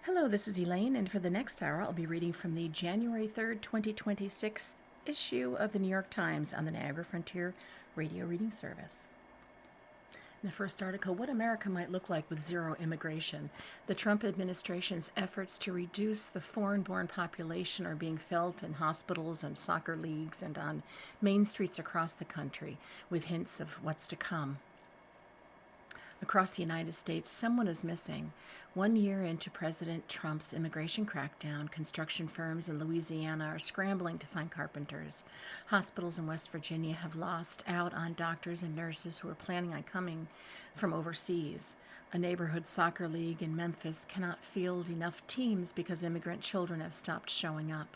Hello, this is Elaine, and for the next hour, I'll be reading from the January 3rd, 2026 issue of the New York Times on the Niagara Frontier Radio Reading Service. In the first article, What America Might Look Like with Zero Immigration. The Trump administration's efforts to reduce the foreign-born population are being felt in hospitals and soccer leagues and on main streets across the country, with hints of what's to come. Across the United States, someone is missing. 1 year into President Trump's immigration crackdown, construction firms in Louisiana are scrambling to find carpenters. Hospitals in West Virginia have lost out on doctors and nurses who are planning on coming from overseas. A neighborhood soccer league in Memphis cannot field enough teams because immigrant children have stopped showing up.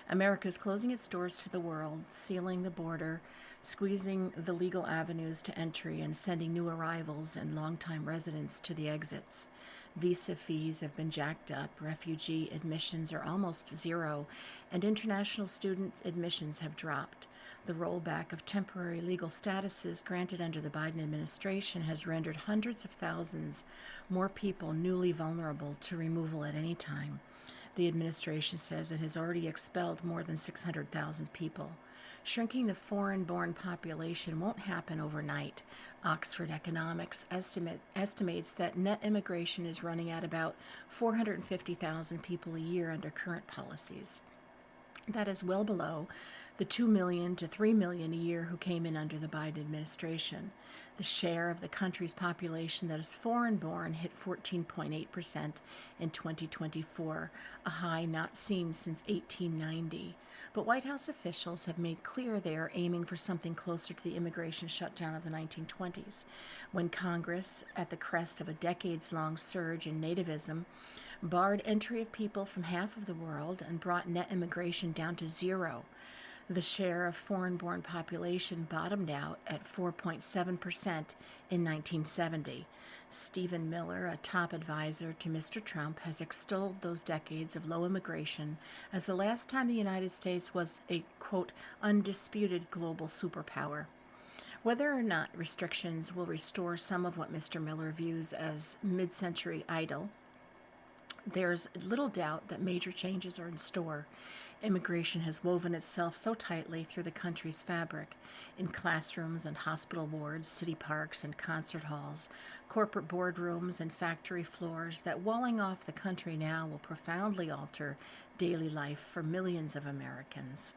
America is closing its doors to the world, sealing the border, squeezing the legal avenues to entry, and sending new arrivals and longtime residents to the exits. Visa fees have been jacked up, refugee admissions are almost zero, and international student admissions have dropped. The rollback of temporary legal statuses granted under the Biden administration has rendered hundreds of thousands more people newly vulnerable to removal at any time. The administration says it has already expelled more than 600,000 people. Shrinking the foreign-born population won't happen overnight. Oxford Economics estimates that net immigration is running at about 450,000 people a year under current policies. That is well below the 2 million to 3 million a year who came in under the Biden administration. The share of the country's population that is foreign-born hit 14.8% in 2024, a high not seen since 1890. But White House officials have made clear they are aiming for something closer to the immigration shutdown of the 1920s, when Congress, at the crest of a decades-long surge in nativism, barred entry of people from half of the world and brought net immigration down to zero. The share of foreign-born population bottomed out at 4.7% in 1970. Stephen Miller, a top advisor to Mr. Trump, has extolled those decades of low immigration as the last time the United States was a, quote, undisputed global superpower. Whether or not restrictions will restore some of what Mr. Miller views as mid-century idle, there's little doubt that major changes are in store. Immigration has woven itself so tightly through the country's fabric, in classrooms and hospital wards, city parks and concert halls, corporate boardrooms and factory floors, that walling off the country now will profoundly alter daily life for millions of Americans.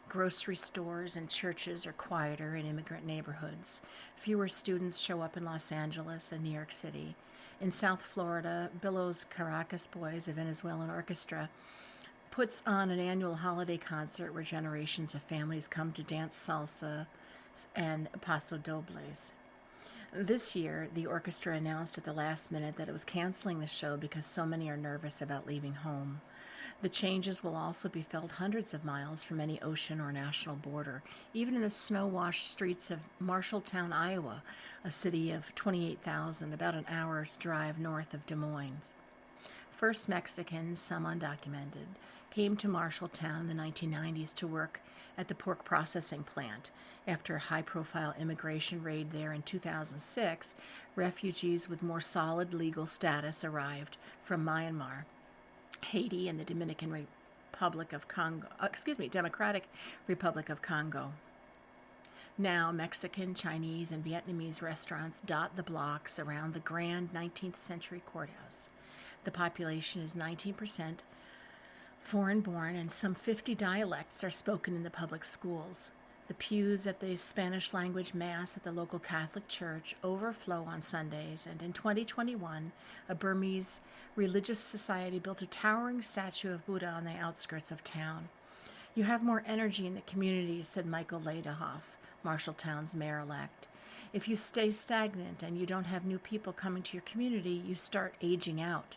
Grocery stores and churches are quieter in immigrant neighborhoods. Fewer students show up in Los Angeles and New York City. In South Florida, Billo's Caracas Boys, a Venezuelan orchestra, puts on an annual holiday concert where generations of families come to dance salsa and paso dobles. This year, the orchestra announced at the last minute that it was canceling the show because so many are nervous about leaving home. The changes will also be felt hundreds of miles from any ocean or national border, even in the snow-washed streets of Marshalltown, Iowa, a city of 28,000, about an hour's drive north of Des Moines. First Mexicans, some undocumented, came to Marshalltown in the 1990s to work at the pork processing plant. After a high-profile immigration raid there in 2006, refugees with more solid legal status arrived from Myanmar, Haiti, and the Democratic Republic of Congo. Now, Mexican, Chinese, and Vietnamese restaurants dot the blocks around the grand 19th century courthouse. The population is 19% foreign-born, and some 50 dialects are spoken in the public schools. The pews at the Spanish-language Mass at the local Catholic Church overflow on Sundays, and in 2021, a Burmese religious society built a towering statue of Buddha on the outskirts of town. "You have more energy in the community," said Michael Ladehoff, Marshalltown's mayor-elect. "If you stay stagnant and you don't have new people coming to your community, you start aging out."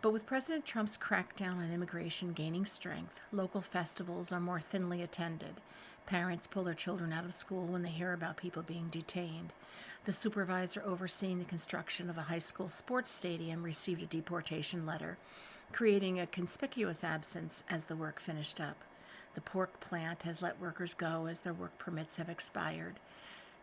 But with President Trump's crackdown on immigration gaining strength, local festivals are more thinly attended. Parents pull their children out of school when they hear about people being detained. The supervisor overseeing the construction of a high school sports stadium received a deportation letter, creating a conspicuous absence as the work finished up. The pork plant has let workers go as their work permits have expired.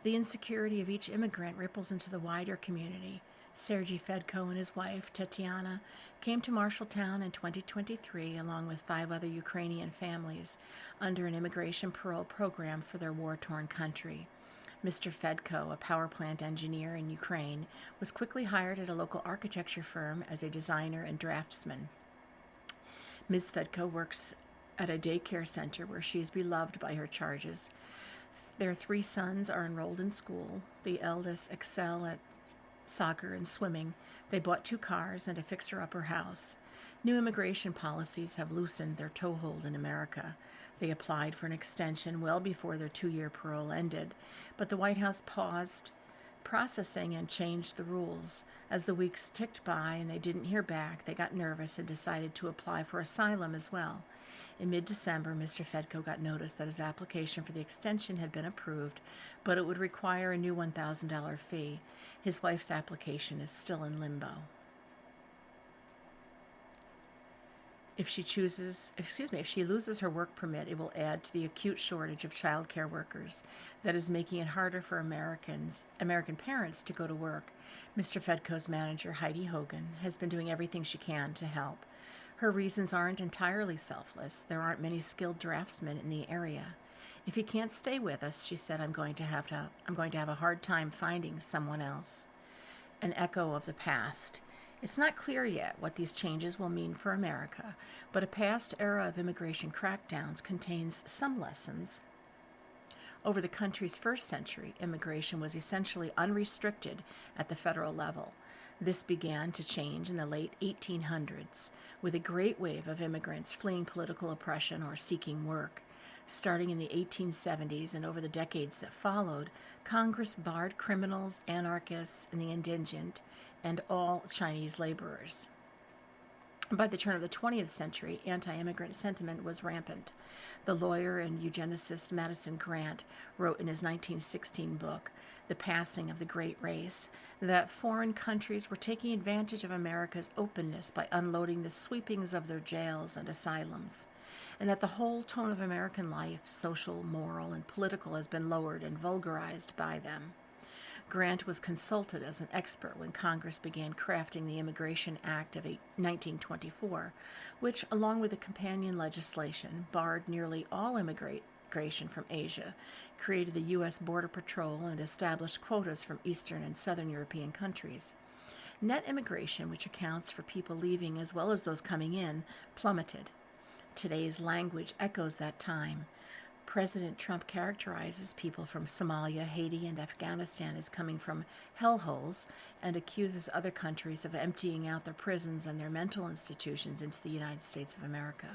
The insecurity of each immigrant ripples into the wider community. Sergei Fedko and his wife, Tetiana, came to Marshalltown in 2023 along with 5 other Ukrainian families under an immigration parole program for their war-torn country. Mr. Fedko, a power plant engineer in Ukraine, was quickly hired at a local architecture firm as a designer and draftsman. Ms. Fedko works at a daycare center where she is beloved by her charges. Their 3 sons are enrolled in school. The eldest excel at soccer and swimming. They bought 2 cars and a fixer-upper house. New immigration policies have loosened their toehold in America. They applied for an extension well before their 2-year parole ended, but the White House paused processing and changed the rules. As the weeks ticked by and they didn't hear back, they got nervous and decided to apply for asylum as well. In mid-December, Mr. Fedko got notice that his application for the extension had been approved, but it would require a new $1,000 fee. His wife's application is still in limbo. If she loses her work permit, it will add to the acute shortage of child care workers that is making it harder for American parents to go to work. Mr. Fedko's manager, Heidi Hogan, has been doing everything she can to help. Her reasons aren't entirely selfless. There aren't many skilled draftsmen in the area. If he can't stay with us, she said, I'm going to have a hard time finding someone else. An echo of the past. It's not clear yet what these changes will mean for America, but a past era of immigration crackdowns contains some lessons. Over the country's first century, immigration was essentially unrestricted at the federal level. This began to change in the late 1800s, with a great wave of immigrants fleeing political oppression or seeking work. Starting in the 1870s and over the decades that followed, Congress barred criminals, anarchists, and the indigent, and all Chinese laborers. By the turn of the 20th century, anti-immigrant sentiment was rampant. The lawyer and eugenicist Madison Grant wrote in his 1916 book, The Passing of the Great Race, that foreign countries were taking advantage of America's openness by unloading the sweepings of their jails and asylums, and that the whole tone of American life, social, moral, and political, has been lowered and vulgarized by them. Grant was consulted as an expert when Congress began crafting the Immigration Act of 1924, which, along with the companion legislation, barred nearly all immigration from Asia, created the U.S. Border Patrol, and established quotas from Eastern and Southern European countries. Net immigration, which accounts for people leaving as well as those coming in, plummeted. Today's language echoes that time. President Trump characterizes people from Somalia, Haiti, and Afghanistan as coming from hellholes and accuses other countries of emptying out their prisons and their mental institutions into the United States of America.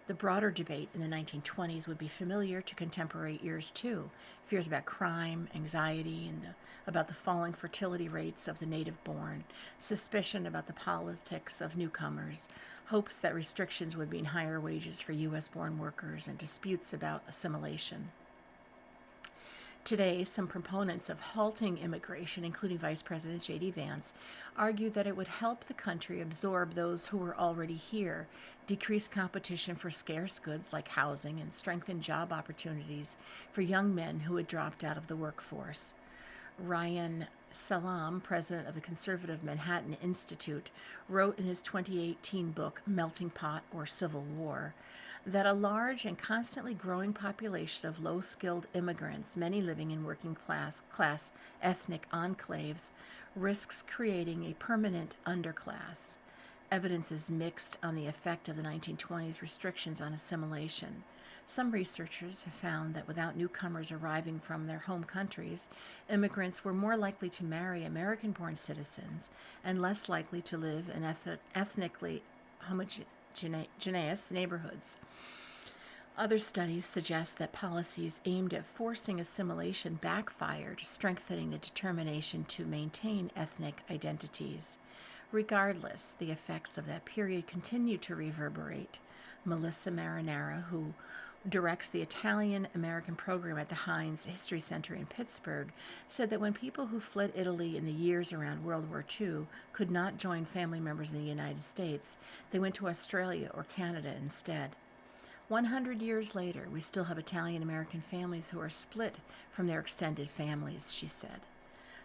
The broader debate in the 1920s would be familiar to contemporary ears too. Fears about crime, anxiety, and about the falling fertility rates of the native-born, suspicion about the politics of newcomers, hopes that restrictions would mean higher wages for U.S.-born workers, and disputes about assimilation. Today, some proponents of halting immigration, including Vice President J.D. Vance, argue that it would help the country absorb those who are already here, decrease competition for scarce goods like housing, and strengthen job opportunities for young men who had dropped out of the workforce. Ryan Salam, president of the conservative Manhattan Institute, wrote in his 2018 book, Melting Pot or Civil War, that a large and constantly growing population of low-skilled immigrants, many living in working class ethnic enclaves, risks creating a permanent underclass. Evidence is mixed on the effect of the 1920s restrictions on assimilation. Some researchers have found that without newcomers arriving from their home countries, immigrants were more likely to marry American-born citizens and less likely to live in ethnically homogeneous neighborhoods. Other studies suggest that policies aimed at forcing assimilation backfired, strengthening the determination to maintain ethnic identities. Regardless, the effects of that period continue to reverberate. Melissa Marinara, who directs the Italian-American program at the Heinz History Center in Pittsburgh, said that when people who fled Italy in the years around World War II could not join family members in the United States, they went to Australia or Canada instead. 100 years later, we still have Italian-American families who are split from their extended families, she said.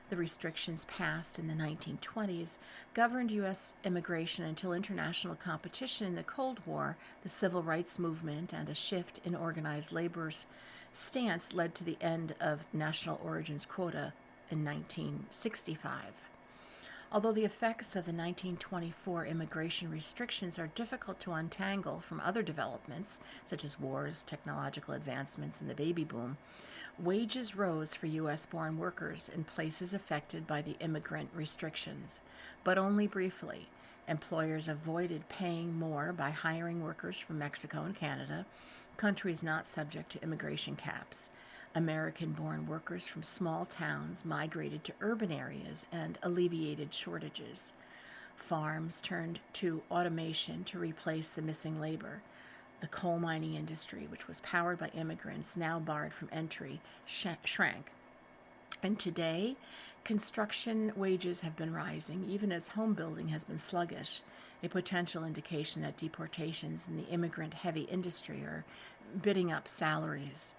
The restrictions passed in the 1920s governed U.S. immigration until international competition in the Cold War, the Civil Rights Movement, and a shift in organized labor's stance led to the end of national origins quota in 1965. Although the effects of the 1924 immigration restrictions are difficult to untangle from other developments, such as wars, technological advancements, and the baby boom, wages rose for U.S.-born workers in places affected by the immigrant restrictions, but only briefly. Employers avoided paying more by hiring workers from Mexico and Canada, countries not subject to immigration caps. American-born workers from small towns migrated to urban areas and alleviated shortages. Farms turned to automation to replace the missing labor. The coal mining industry, which was powered by immigrants, now barred from entry, shrank. And today, construction wages have been rising, even as home building has been sluggish, a potential indication that deportations in the immigrant-heavy industry are bidding up salaries.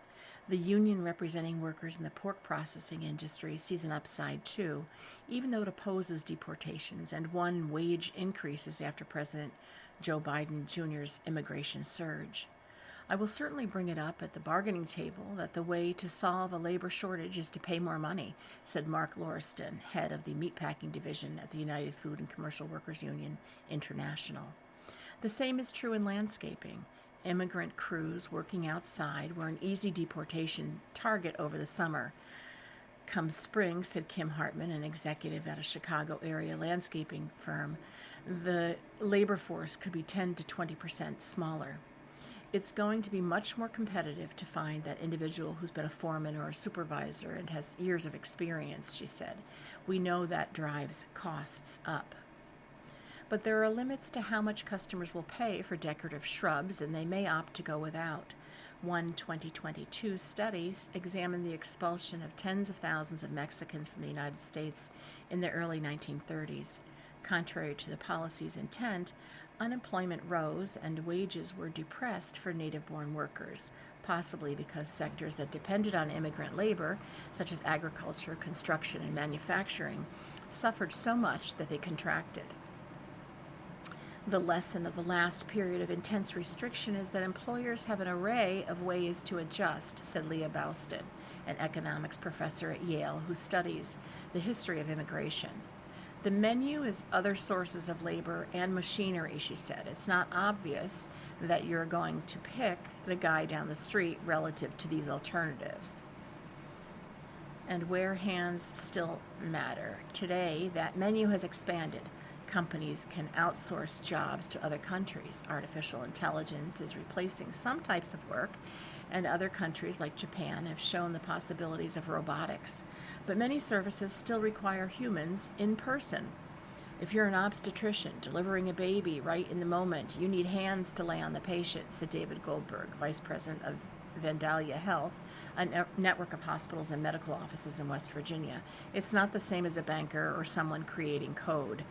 The union representing workers in the pork processing industry sees an upside too, even though it opposes deportations and won wage increases after President Joe Biden Jr.'s immigration surge. I will certainly bring it up at the bargaining table that the way to solve a labor shortage is to pay more money, said Mark Lauriston, head of the meatpacking division at the United Food and Commercial Workers Union International. The same is true in landscaping. Immigrant crews working outside were an easy deportation target over the summer. Come spring, said Kim Hartman, an executive at a Chicago area landscaping firm, the labor force could be 10 to 20% smaller. It's going to be much more competitive to find that individual who's been a foreman or a supervisor and has years of experience, she said. We know that drives costs up. But there are limits to how much customers will pay for decorative shrubs, and they may opt to go without. One 2022 study examined the expulsion of tens of thousands of Mexicans from the United States in the early 1930s. Contrary to the policy's intent, unemployment rose and wages were depressed for native-born workers, possibly because sectors that depended on immigrant labor, such as agriculture, construction, and manufacturing, suffered so much that they contracted. The lesson of the last period of intense restriction is that employers have an array of ways to adjust, said Leah Bouston, an economics professor at Yale who studies the history of immigration. The menu is other sources of labor and machinery, she said. It's not obvious that you're going to pick the guy down the street relative to these alternatives. And where hands still matter. Today, that menu has expanded. Companies can outsource jobs to other countries. Artificial intelligence is replacing some types of work, and other countries like Japan have shown the possibilities of robotics. But many services still require humans in person. If you're an obstetrician delivering a baby right in the moment, you need hands to lay on the patient, said David Goldberg, vice president of Vandalia Health, a network of hospitals and medical offices in West Virginia. It's not the same as a banker or someone creating code.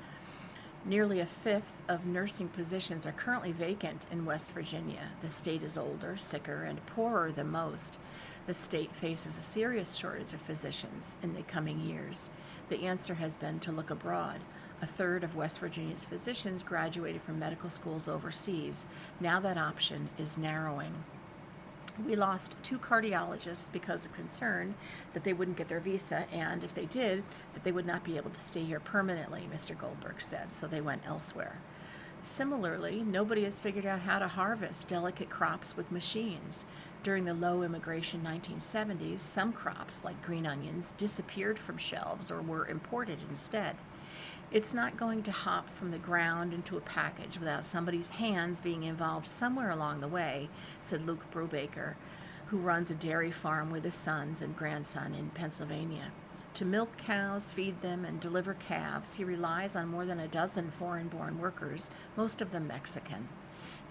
Nearly a fifth of nursing positions are currently vacant in West Virginia. The state is older, sicker, and poorer than most. The state faces a serious shortage of physicians in the coming years. The answer has been to look abroad. A third of West Virginia's physicians graduated from medical schools overseas. Now that option is narrowing. We lost 2 cardiologists because of concern that they wouldn't get their visa, and if they did, that they would not be able to stay here permanently, Mr. Goldberg said, so they went elsewhere. Similarly, nobody has figured out how to harvest delicate crops with machines. During the low immigration 1970s, some crops, like green onions, disappeared from shelves or were imported instead. It's not going to hop from the ground into a package without somebody's hands being involved somewhere along the way, said Luke Brubaker, who runs a dairy farm with his sons and grandson in Pennsylvania. To milk cows, feed them, and deliver calves, he relies on more than a dozen foreign-born workers, most of them Mexican.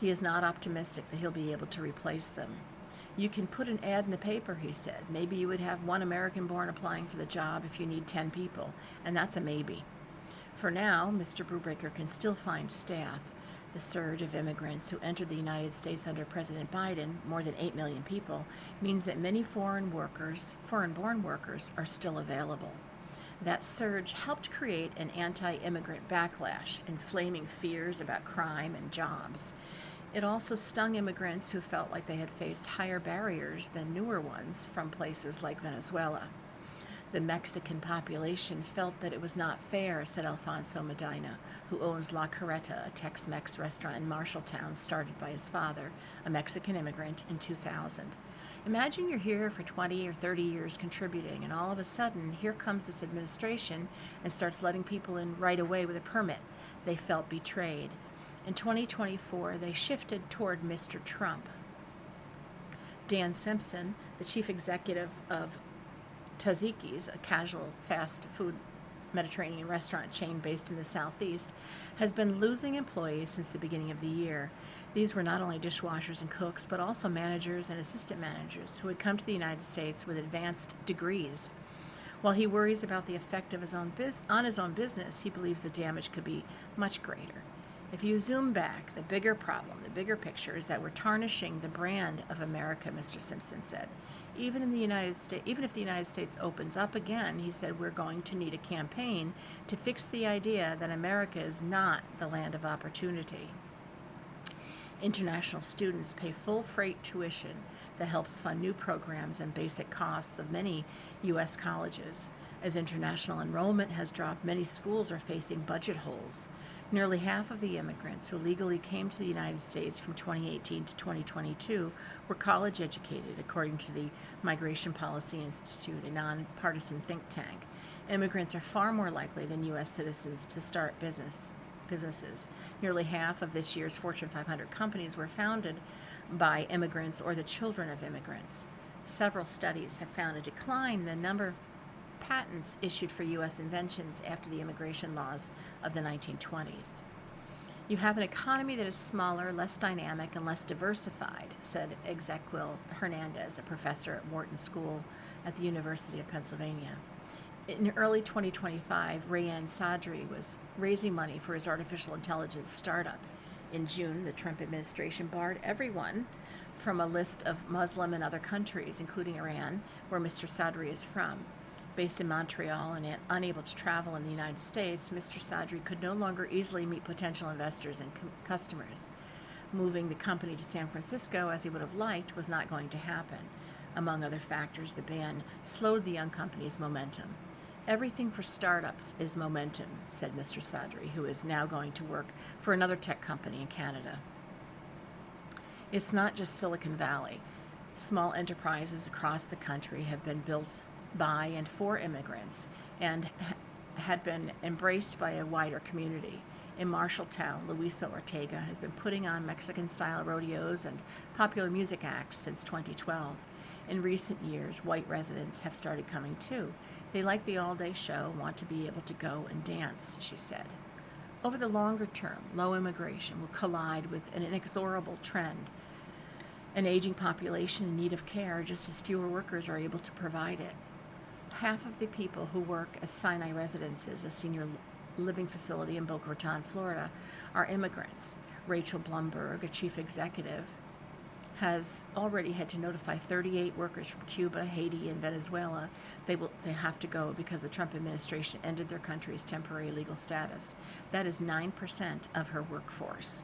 He is not optimistic that he'll be able to replace them. You can put an ad in the paper, he said. Maybe you would have one American-born applying for the job if you need 10 people, and that's a maybe. For now, Mr. Brubaker can still find staff. The surge of immigrants who entered the United States under President Biden, more than 8 million people, means that many foreign-born workers are still available. That surge helped create an anti-immigrant backlash, inflaming fears about crime and jobs. It also stung immigrants who felt like they had faced higher barriers than newer ones from places like Venezuela. The Mexican population felt that it was not fair, said Alfonso Medina, who owns La Carreta, a Tex-Mex restaurant in Marshalltown started by his father, a Mexican immigrant, in 2000. Imagine you're here for 20 or 30 years contributing, and all of a sudden, here comes this administration and starts letting people in right away with a permit. They felt betrayed. In 2024, they shifted toward Mr. Trump. Dan Simpson, the chief executive of Tzatziki's, a casual fast food Mediterranean restaurant chain based in the Southeast, has been losing employees since the beginning of the year. These were not only dishwashers and cooks, but also managers and assistant managers who had come to the United States with advanced degrees. While he worries about the effect of his own business, he believes the damage could be much greater. If you zoom back, the bigger problem, the bigger picture, is that we're tarnishing the brand of America, Mr. Simpson said. Even if the United States opens up again, he said, we're going to need a campaign to fix the idea that America is not the land of opportunity. International students pay full freight tuition that helps fund new programs and basic costs of many U.S. colleges. As international enrollment has dropped, many schools are facing budget holes. Nearly half of the immigrants who legally came to the United States from 2018 to 2022 were college educated, according to the Migration Policy Institute, a nonpartisan think tank. Immigrants are far more likely than U.S. citizens to start businesses. Nearly half of this year's Fortune 500 companies were founded by immigrants or the children of immigrants. Several studies have found a decline in the number of patents issued for U.S. inventions after the immigration laws of the 1920s. You have an economy that is smaller, less dynamic, and less diversified, said Ezequiel Hernandez, a professor at Wharton School at the University of Pennsylvania. In early 2025, Rayan Sadri was raising money for his artificial intelligence startup. In June, the Trump administration barred everyone from a list of Muslim and other countries, including Iran, where Mr. Sadri is from. Based in Montreal and unable to travel in the United States, Mr. Sadri could no longer easily meet potential investors and customers. Moving the company to San Francisco, as he would have liked, was not going to happen. Among other factors, the ban slowed the young company's momentum. Everything for startups is momentum, said Mr. Sadri, who is now going to work for another tech company in Canada. It's not just Silicon Valley. Small enterprises across the country have been built by and for immigrants and had been embraced by a wider community. In Marshalltown, Luisa Ortega has been putting on Mexican-style rodeos and popular music acts since 2012. In recent years, white residents have started coming too. They like the all-day show, want to be able to go and dance, she said. Over the longer term, low immigration will collide with an inexorable trend, an aging population in need of care, just as fewer workers are able to provide it. Half of the people who work at Sinai Residences, a senior living facility in Boca Raton, Florida, are immigrants. Rachel Blumberg, a chief executive, has already had to notify 38 workers from Cuba, Haiti, and Venezuela they have to go because the Trump administration ended their country's temporary legal status. That is 9% of her workforce.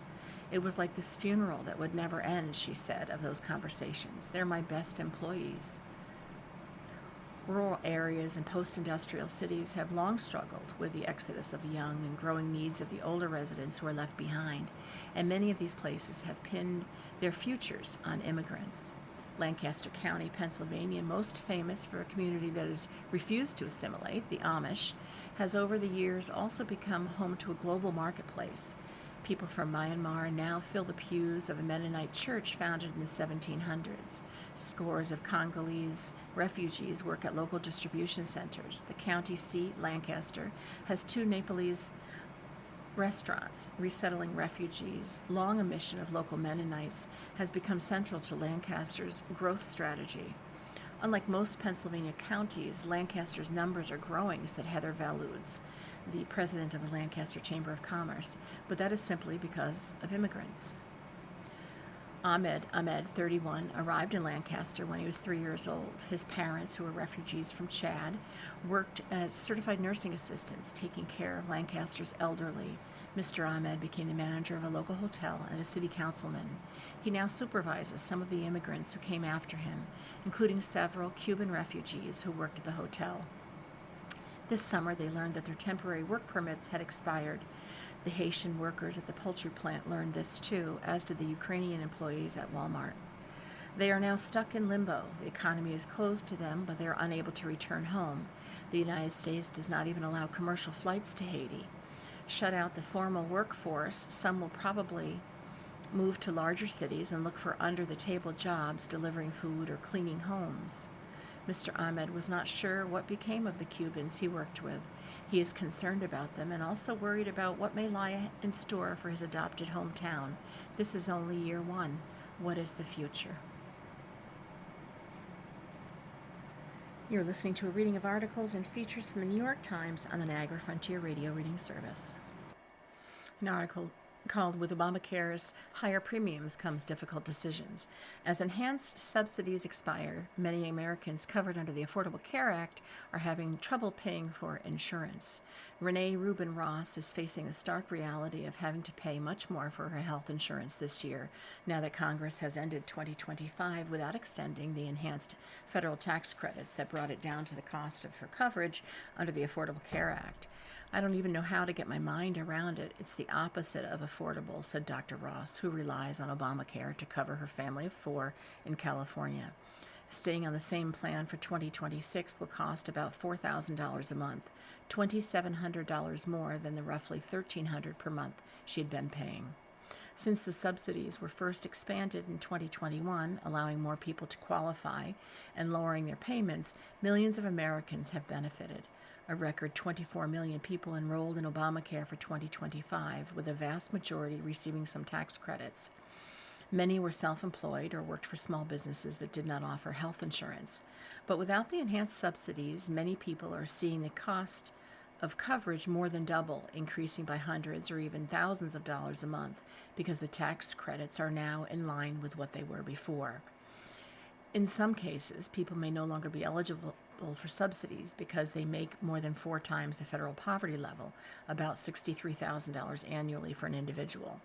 It was like this funeral that would never end, she said, of those conversations. They're my best employees. Rural areas and post-industrial cities have long struggled with the exodus of the young and growing needs of the older residents who are left behind, and many of these places have pinned their futures on immigrants. Lancaster County, Pennsylvania, most famous for a community that has refused to assimilate, the Amish, has over the years also become home to a global marketplace. People from Myanmar now fill the pews of a Mennonite church founded in the 1700s. Scores of Congolese refugees work at local distribution centers. The county seat, Lancaster, has 2 Nepalese restaurants. Resettling refugees, long a mission of local Mennonites, has become central to Lancaster's growth strategy. Unlike most Pennsylvania counties, Lancaster's numbers are growing, said Heather Valudes, the president of the Lancaster Chamber of Commerce, but that is simply because of immigrants. Ahmed, 31, arrived in Lancaster when he was 3 years old. His parents, who were refugees from Chad, worked as certified nursing assistants, taking care of Lancaster's elderly. Mr. Ahmed became the manager of a local hotel and a city councilman. He now supervises some of the immigrants who came after him, including several Cuban refugees who worked at the hotel. This summer, they learned that their temporary work permits had expired. The Haitian workers at the poultry plant learned this too, as did the Ukrainian employees at Walmart. They are now stuck in limbo. The economy is closed to them, but they are unable to return home. The United States does not even allow commercial flights to Haiti. Shut out the formal workforce, some will probably move to larger cities and look for under-the-table jobs delivering food or cleaning homes. Mr. Ahmed was not sure what became of the Cubans he worked with. He is concerned about them and also worried about what may lie in store for his adopted hometown. This is only year one. What is the future? You're listening to a reading of articles and features from the New York Times on the Niagara Frontier Radio Reading Service. An article called "With Obamacare's Higher Premiums Comes Difficult Decisions." As enhanced subsidies expire, many Americans covered under the Affordable Care Act are having trouble paying for insurance. Renee Rubin Ross is facing the stark reality of having to pay much more for her health insurance this year, now that Congress has ended 2025 without extending the enhanced federal tax credits that brought it down to the cost of her coverage under the Affordable Care Act. "I don't even know how to get my mind around it. It's the opposite of affordable," said Dr. Ross, who relies on Obamacare to cover her family of 4 in California. Staying on the same plan for 2026 will cost about $4,000 a month, $2,700 more than the roughly $1,300 per month she had been paying. Since the subsidies were first expanded in 2021, allowing more people to qualify and lowering their payments, millions of Americans have benefited. A record 24 million people enrolled in Obamacare for 2025, with a vast majority receiving some tax credits. Many were self-employed or worked for small businesses that did not offer health insurance. But without the enhanced subsidies, many people are seeing the cost of coverage more than double, increasing by hundreds or even thousands of dollars a month, because the tax credits are now in line with what they were before. In some cases, people may no longer be eligible for subsidies because they make more than 4 times the federal poverty level, about $63,000 annually for an individual.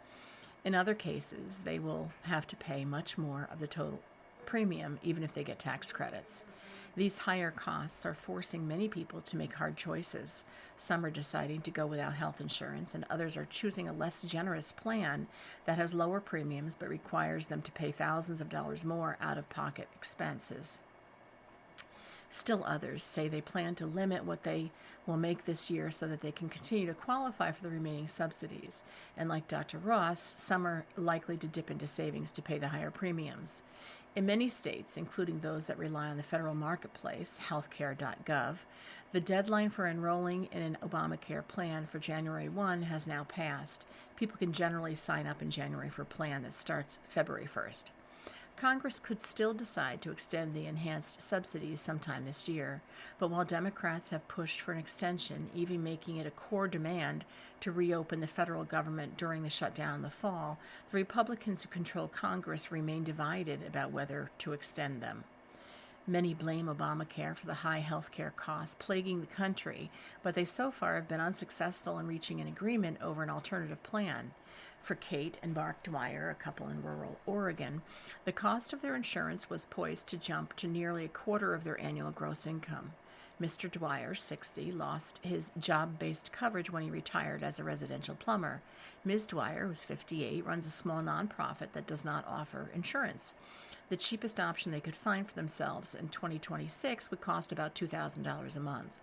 In other cases, they will have to pay much more of the total premium, even if they get tax credits. These higher costs are forcing many people to make hard choices. Some are deciding to go without health insurance, and others are choosing a less generous plan that has lower premiums but requires them to pay thousands of dollars more out-of-pocket expenses. Still others say they plan to limit what they will make this year so that they can continue to qualify for the remaining subsidies. And like Dr. Ross, some are likely to dip into savings to pay the higher premiums. In many states, including those that rely on the federal marketplace, healthcare.gov, the deadline for enrolling in an Obamacare plan for January 1 has now passed. People can generally sign up in January for a plan that starts February 1st. Congress could still decide to extend the enhanced subsidies sometime this year, but while Democrats have pushed for an extension, even making it a core demand to reopen the federal government during the shutdown in the fall, the Republicans who control Congress remain divided about whether to extend them. Many blame Obamacare for the high health care costs plaguing the country, but they so far have been unsuccessful in reaching an agreement over an alternative plan. For Kate and Mark Dwyer, a couple in rural Oregon, the cost of their insurance was poised to jump to nearly a quarter of their annual gross income. Mr. Dwyer, 60, lost his job-based coverage when he retired as a residential plumber. Ms. Dwyer, who's 58, runs a small nonprofit that does not offer insurance. The cheapest option they could find for themselves in 2026 would cost about $2,000 a month.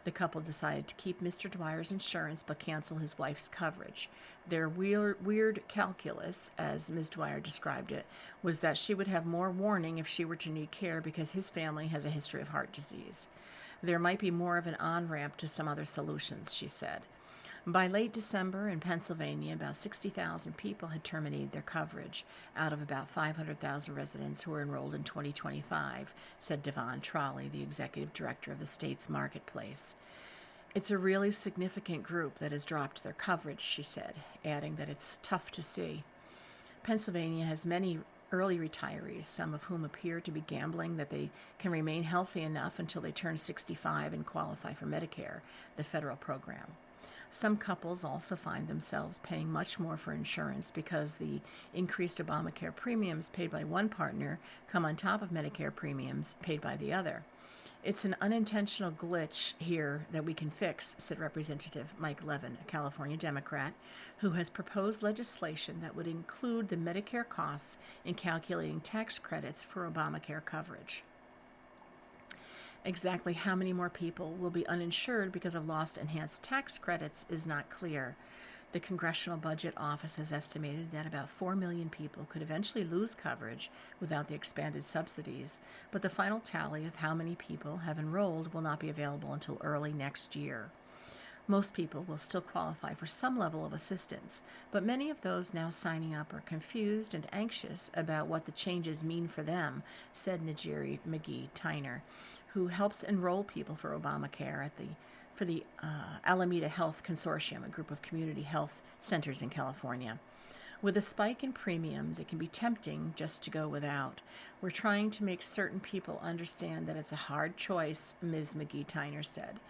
The couple decided to keep Mr. Dwyer's insurance but cancel his wife's coverage. Their weird calculus, as Ms. Dwyer described it, was that she would have more warning if she were to need care because his family has a history of heart disease. There might be more of an on-ramp to some other solutions, she said. By late December in Pennsylvania, about 60,000 people had terminated their coverage out of about 500,000 residents who were enrolled in 2025, said Devon Trolley, the executive director of the state's marketplace. It's a really significant group that has dropped their coverage, she said, adding that it's tough to see. Pennsylvania has many early retirees, some of whom appear to be gambling that they can remain healthy enough until they turn 65 and qualify for Medicare, the federal program. Some couples also find themselves paying much more for insurance because the increased Obamacare premiums paid by one partner come on top of Medicare premiums paid by the other. It's an unintentional glitch here that we can fix, said Representative Mike Levin, a California Democrat, who has proposed legislation that would include the Medicare costs in calculating tax credits for Obamacare coverage. Exactly how many more people will be uninsured because of lost enhanced tax credits is not clear. The Congressional Budget Office has estimated that about 4 million people could eventually lose coverage without the expanded subsidies, but the final tally of how many people have enrolled will not be available until early next year. Most people will still qualify for some level of assistance, but many of those now signing up are confused and anxious about what the changes mean for them, said Najiri McGee-Tyner, who helps enroll people for Obamacare for the Alameda Health Consortium, a group of community health centers in California. With a spike in premiums, it can be tempting just to go without. We're trying to make certain people understand that it's a hard choice, Ms. McGee-Tyner said.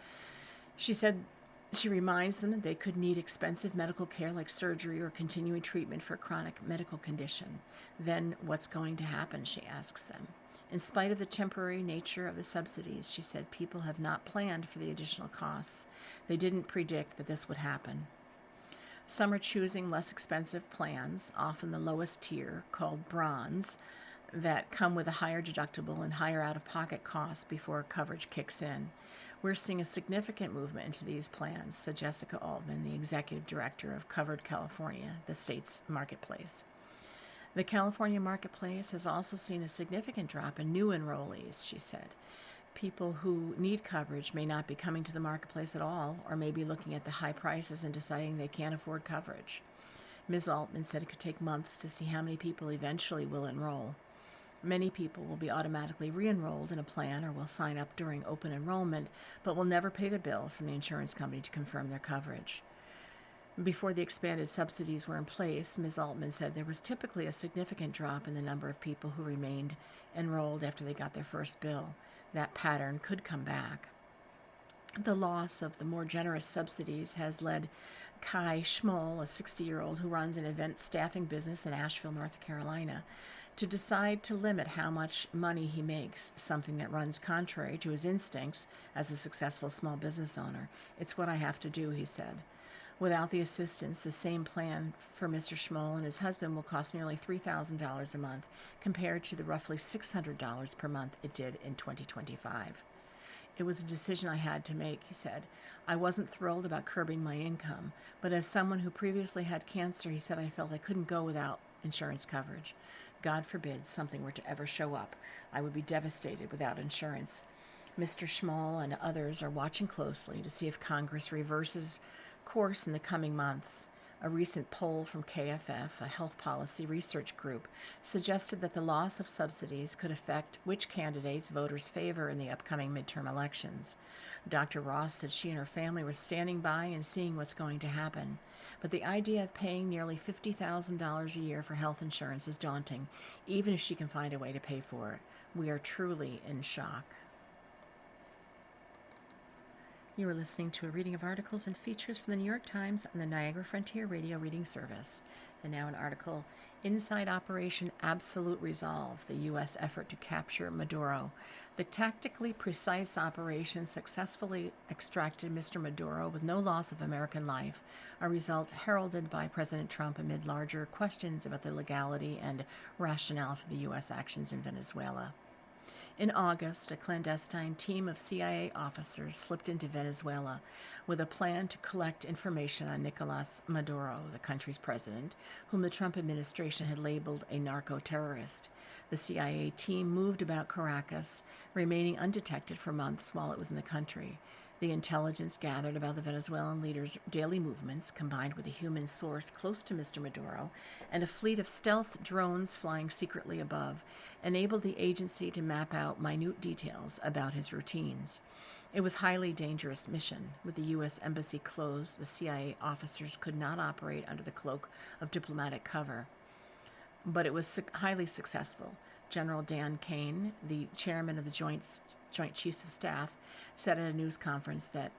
She reminds them that they could need expensive medical care like surgery or continuing treatment for a chronic medical condition. Then what's going to happen, she asks them. In spite of the temporary nature of the subsidies, she said people have not planned for the additional costs. They didn't predict that this would happen. Some are choosing less expensive plans, often the lowest tier, called bronze, that come with a higher deductible and higher out-of-pocket costs before coverage kicks in. We're seeing a significant movement into these plans, said Jessica Altman, the executive director of Covered California, the state's marketplace. The California marketplace has also seen a significant drop in new enrollees, she said. People who need coverage may not be coming to the marketplace at all, or may be looking at the high prices and deciding they can't afford coverage. Ms. Altman said it could take months to see how many people eventually will enroll. Many people will be automatically re-enrolled in a plan or will sign up during open enrollment, but will never pay the bill from the insurance company to confirm their coverage. Before the expanded subsidies were in place, Ms. Altman said there was typically a significant drop in the number of people who remained enrolled after they got their first bill. That pattern could come back. The loss of the more generous subsidies has led Kai Schmoll, a 60-year-old who runs an event staffing business in Asheville, North Carolina, to decide to limit how much money he makes, something that runs contrary to his instincts as a successful small business owner. It's what I have to do, he said. Without the assistance, the same plan for Mr. Schmoll and his husband will cost nearly $3,000 a month, compared to the roughly $600 per month it did in 2025. It was a decision I had to make, he said. I wasn't thrilled about curbing my income, but as someone who previously had cancer, he said I felt I couldn't go without insurance coverage. God forbid something were to ever show up. I would be devastated without insurance. Mr. Schmoll and others are watching closely to see if Congress reverses course in the coming months. A recent poll from KFF, a health policy research group, suggested that the loss of subsidies could affect which candidates voters favor in the upcoming midterm elections. Dr. Ross said she and her family were standing by and seeing what's going to happen. But the idea of paying nearly $50,000 a year for health insurance is daunting, even if she can find a way to pay for it. We are truly in shock. You are listening to a reading of articles and features from the New York Times on the Niagara Frontier Radio Reading Service. And now an article, Inside Operation Absolute Resolve, the U.S. effort to capture Maduro. The tactically precise operation successfully extracted Mr. Maduro with no loss of American life, a result heralded by President Trump amid larger questions about the legality and rationale for the U.S. actions in Venezuela. In August, a clandestine team of CIA officers slipped into Venezuela with a plan to collect information on Nicolas Maduro, the country's president, whom the Trump administration had labeled a narco-terrorist. The CIA team moved about Caracas, remaining undetected for months while it was in the country. The intelligence gathered about the Venezuelan leader's daily movements, combined with a human source close to Mr. Maduro and a fleet of stealth drones flying secretly above, enabled the agency to map out minute details about his routines. It was a highly dangerous mission. With the U.S. embassy closed, the CIA officers could not operate under the cloak of diplomatic cover. but it was highly successful. General Dan Kane, the chairman of the Joint Chiefs of Staff, said at a news conference that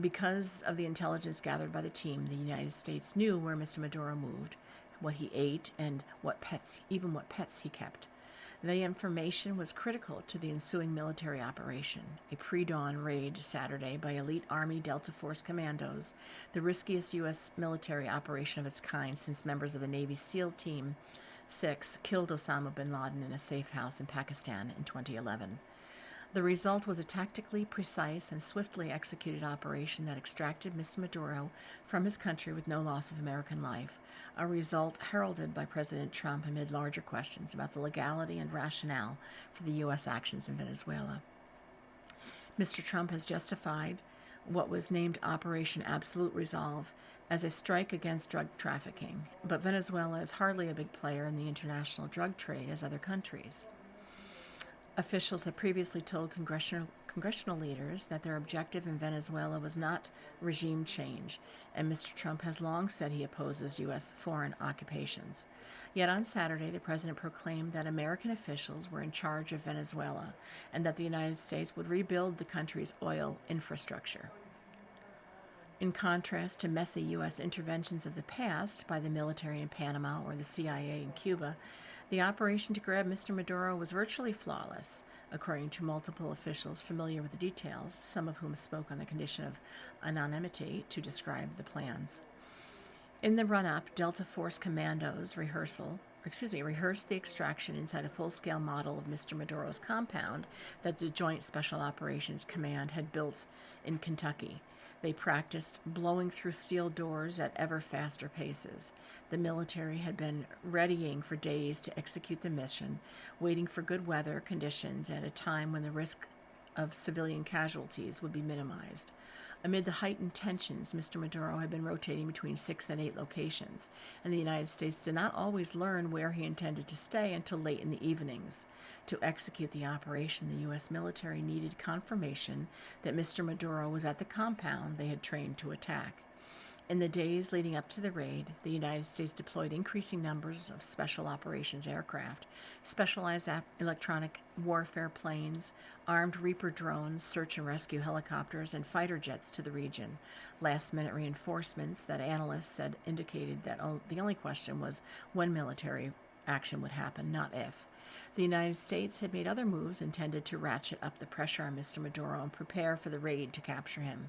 because of the intelligence gathered by the team, the United States knew where Mr. Maduro moved, what he ate, and what pets he kept. The information was critical to the ensuing military operation, a pre-dawn raid Saturday by elite Army Delta Force commandos, the riskiest U.S. military operation of its kind since members of the Navy SEAL Team 6 killed Osama bin Laden in a safe house in Pakistan in 2011. The result was a tactically precise and swiftly executed operation that extracted Mr. Maduro from his country with no loss of American life, a result heralded by President Trump amid larger questions about the legality and rationale for the U.S. actions in Venezuela. Mr. Trump has justified what was named Operation Absolute Resolve as a strike against drug trafficking, but Venezuela is hardly a big player in the international drug trade as other countries. Officials had previously told congressional leaders that their objective in Venezuela was not regime change, and Mr. Trump has long said he opposes U.S. foreign occupations. Yet on Saturday, the president proclaimed that American officials were in charge of Venezuela and that the United States would rebuild the country's oil infrastructure. In contrast to messy U.S. interventions of the past by the military in Panama or the CIA in Cuba, the operation to grab Mr. Maduro was virtually flawless, according to multiple officials familiar with the details, some of whom spoke on the condition of anonymity to describe the plans. In the run-up, Delta Force commandos rehearsed the extraction inside a full-scale model of Mr. Maduro's compound that the Joint Special Operations Command had built in Kentucky. They practiced blowing through steel doors at ever faster paces. The military had been readying for days to execute the mission, waiting for good weather conditions at a time when the risk of civilian casualties would be minimized. Amid the heightened tensions, Mr. Maduro had been rotating between 6 and 8 locations, and the United States did not always learn where he intended to stay until late in the evenings. To execute the operation, the U.S. military needed confirmation that Mr. Maduro was at the compound they had trained to attack. In the days leading up to the raid, the United States deployed increasing numbers of special operations aircraft, specialized electronic warfare planes, armed Reaper drones, search and rescue helicopters, and fighter jets to the region. Last-minute reinforcements that analysts said indicated that the only question was when military action would happen, not if. The United States had made other moves intended to ratchet up the pressure on Mr. Maduro and prepare for the raid to capture him.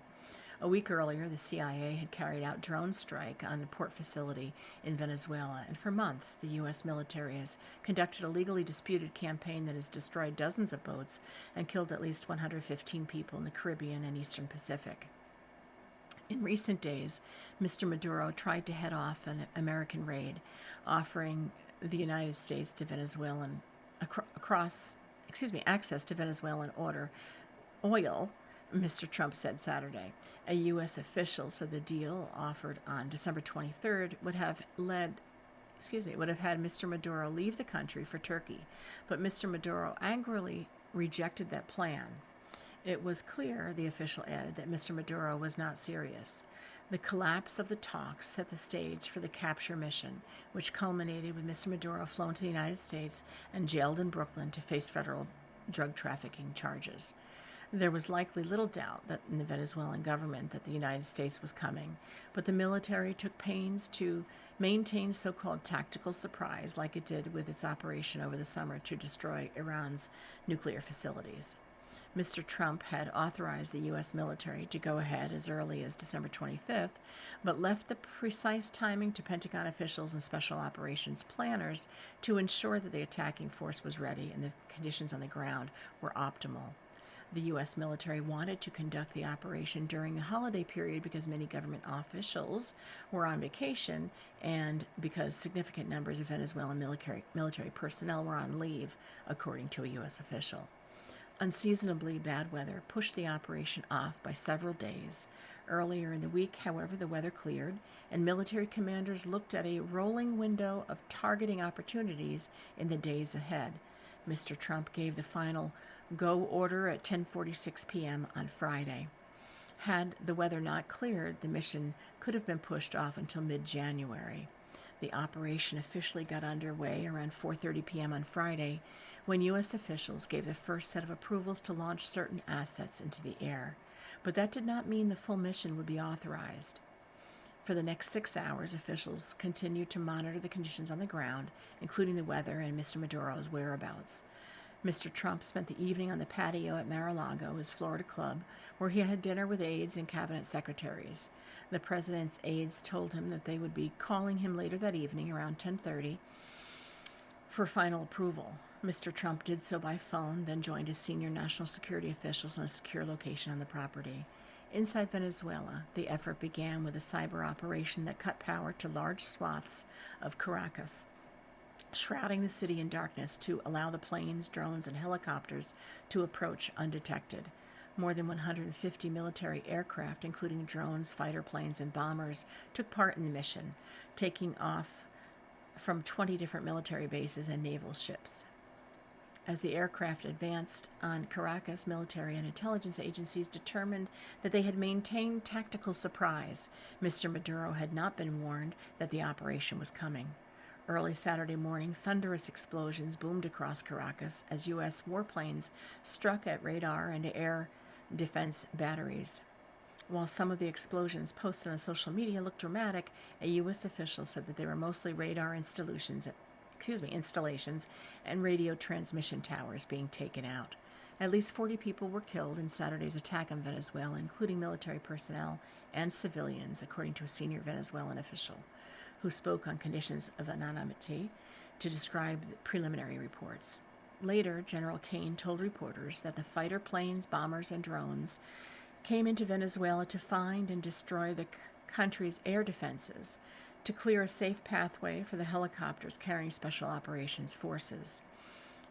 A week earlier, the CIA had carried out drone strike on a port facility in Venezuela, and for months, the U.S. military has conducted a legally disputed campaign that has destroyed dozens of boats and killed at least 115 people in the Caribbean and Eastern Pacific. In recent days, Mr. Maduro tried to head off an American raid, offering the United States to Venezuelan access to Venezuelan oil, Mr. Trump said Saturday. A U.S. official said the deal offered on December 23rd would have had Mr. Maduro leave the country for Turkey, but Mr. Maduro angrily rejected that plan. It was clear, the official added, that Mr. Maduro was not serious. The collapse of the talks set the stage for the capture mission, which culminated with Mr. Maduro flown to the United States and jailed in Brooklyn to face federal drug trafficking charges. There was likely little doubt that in the Venezuelan government that the United States was coming, but the military took pains to maintain so-called tactical surprise like it did with its operation over the summer to destroy Iran's nuclear facilities. Mr. Trump had authorized the U.S. military to go ahead as early as December 25th, but left the precise timing to Pentagon officials and special operations planners to ensure that the attacking force was ready and the conditions on the ground were optimal. The U.S. military wanted to conduct the operation during the holiday period because many government officials were on vacation and because significant numbers of Venezuelan military personnel were on leave, according to a U.S. official. Unseasonably bad weather pushed the operation off by several days. Earlier in the week, however, the weather cleared, and military commanders looked at a rolling window of targeting opportunities in the days ahead. Mr. Trump gave the final go order at 10:46 p.m. on Friday. Had the weather not cleared, the mission could have been pushed off until mid-January. The operation officially got underway around 4:30 p.m. on Friday, when U.S. officials gave the first set of approvals to launch certain assets into the air. But that did not mean the full mission would be authorized. For the next 6 hours, officials continued to monitor the conditions on the ground, including the weather and Mr. Maduro's whereabouts. Mr. Trump spent the evening on the patio at Mar-a-Lago, his Florida club, where he had dinner with aides and cabinet secretaries. The president's aides told him that they would be calling him later that evening around 10:30 for final approval. Mr. Trump did so by phone, then joined his senior national security officials in a secure location on the property. Inside Venezuela, the effort began with a cyber operation that cut power to large swaths of Caracas, shrouding the city in darkness to allow the planes, drones, and helicopters to approach undetected. More than 150 military aircraft, including drones, fighter planes, and bombers, took part in the mission, taking off from 20 different military bases and naval ships. As the aircraft advanced on Caracas, military and intelligence agencies determined that they had maintained tactical surprise. Mr. Maduro had not been warned that the operation was coming. Early Saturday morning, thunderous explosions boomed across Caracas as U.S. warplanes struck at radar and air defense batteries. While some of the explosions posted on social media looked dramatic, a U.S. official said that they were mostly radar installations and radio transmission towers being taken out. At least 40 people were killed in Saturday's attack on Venezuela, including military personnel and civilians, according to a senior Venezuelan official who spoke on conditions of anonymity to describe the preliminary reports. Later, General Kane told reporters that the fighter planes, bombers, and drones came into Venezuela to find and destroy the country's air defenses, to clear a safe pathway for the helicopters carrying Special Operations Forces.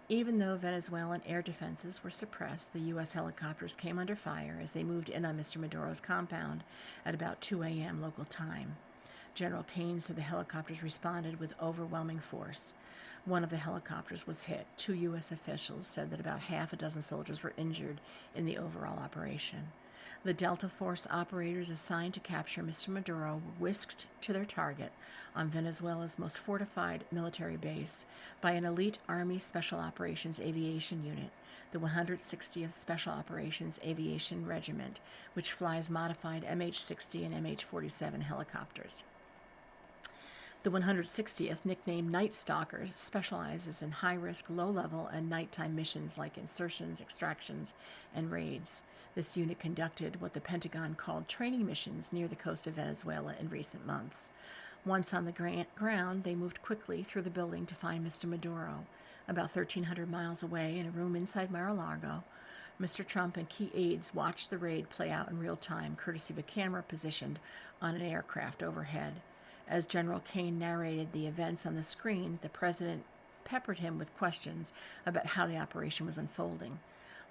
Even though Venezuelan air defenses were suppressed, the U.S. helicopters came under fire as they moved in on Mr. Maduro's compound at about 2 a.m. local time. General Kane said the helicopters responded with overwhelming force. One of the helicopters was hit. 2 U.S. officials said that about half a dozen soldiers were injured in the overall operation. The Delta Force operators assigned to capture Mr. Maduro were whisked to their target on Venezuela's most fortified military base by an elite Army Special Operations Aviation Unit, the 160th Special Operations Aviation Regiment, which flies modified MH-60 and MH-47 helicopters. The 160th, nicknamed Night Stalkers, specializes in high-risk, low-level, and nighttime missions like insertions, extractions, and raids. This unit conducted what the Pentagon called training missions near the coast of Venezuela in recent months. Once on the ground, they moved quickly through the building to find Mr. Maduro. About 1,300 miles away, in a room inside Mar-a-Lago, Mr. Trump and key aides watched the raid play out in real time, courtesy of a camera positioned on an aircraft overhead. As General Kane narrated the events on the screen, the president peppered him with questions about how the operation was unfolding.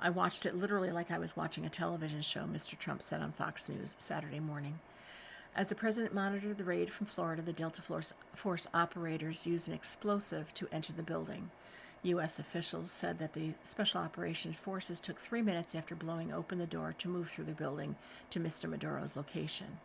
"I watched it literally like I was watching a television show," Mr. Trump said on Fox News Saturday morning. As the president monitored the raid from Florida, the Delta Force operators used an explosive to enter the building. U.S. officials said that the Special Operations Forces took 3 minutes after blowing open the door to move through the building to Mr. Maduro's location.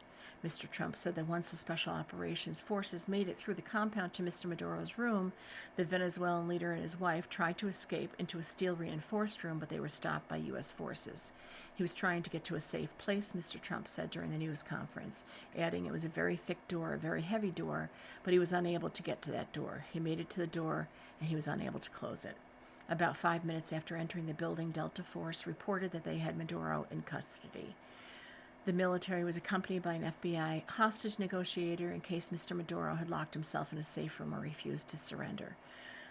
Mr. Trump said that once the Special Operations Forces made it through the compound to Mr. Maduro's room, the Venezuelan leader and his wife tried to escape into a steel-reinforced room, but they were stopped by U.S. forces. He was trying to get to a safe place, Mr. Trump said during the news conference, adding it was a very thick door, a very heavy door, but he was unable to get to that door. He made it to the door, and he was unable to close it. About 5 minutes after entering the building, Delta Force reported that they had Maduro in custody. The military was accompanied by an FBI hostage negotiator in case Mr. Maduro had locked himself in a safe room or refused to surrender.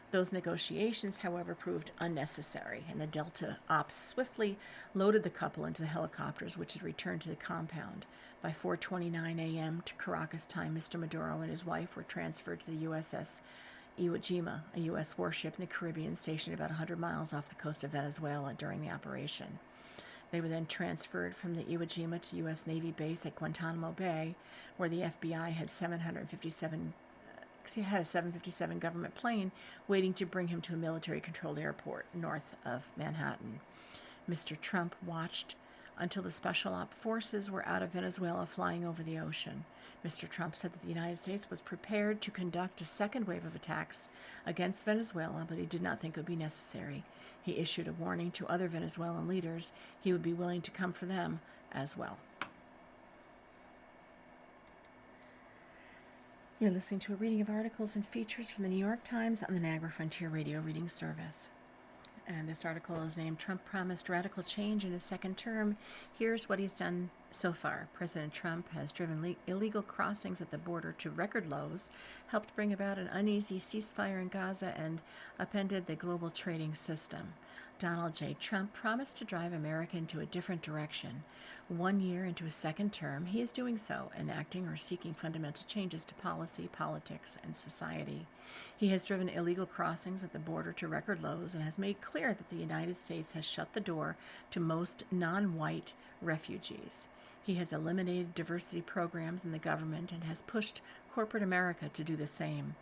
Those negotiations, however, proved unnecessary, and the Delta Ops swiftly loaded the couple into the helicopters, which had returned to the compound. By 4:29 a.m. to Caracas time, Mr. Maduro and his wife were transferred to the USS Iwo Jima, a U.S. warship in the Caribbean stationed about 100 miles off the coast of Venezuela during the operation. They were then transferred from the Iwo Jima to U.S. Navy base at Guantanamo Bay, where the FBI had a 757 government plane waiting to bring him to a military-controlled airport north of Manhattan. Mr. Trump watched until the special op forces were out of Venezuela flying over the ocean. Mr. Trump said that the United States was prepared to conduct a second wave of attacks against Venezuela, but he did not think it would be necessary. He issued a warning to other Venezuelan leaders he would be willing to come for them as well. You're listening to a reading of articles and features from the New York Times on the Niagara Frontier Radio Reading Service. And this article is named Trump Promised Radical Change in His Second Term. Here's what he's done so far. President Trump has driven illegal crossings at the border to record lows, helped bring about an uneasy ceasefire in Gaza, and upended the global trading system. Donald J. Trump promised to drive America into a different direction. 1 year into his second term, he is doing so, enacting or seeking fundamental changes to policy, politics, and society. He has driven illegal crossings at the border to record lows and has made clear that the United States has shut the door to most non-white refugees. He has eliminated diversity programs in the government and has pushed corporate America to do the same.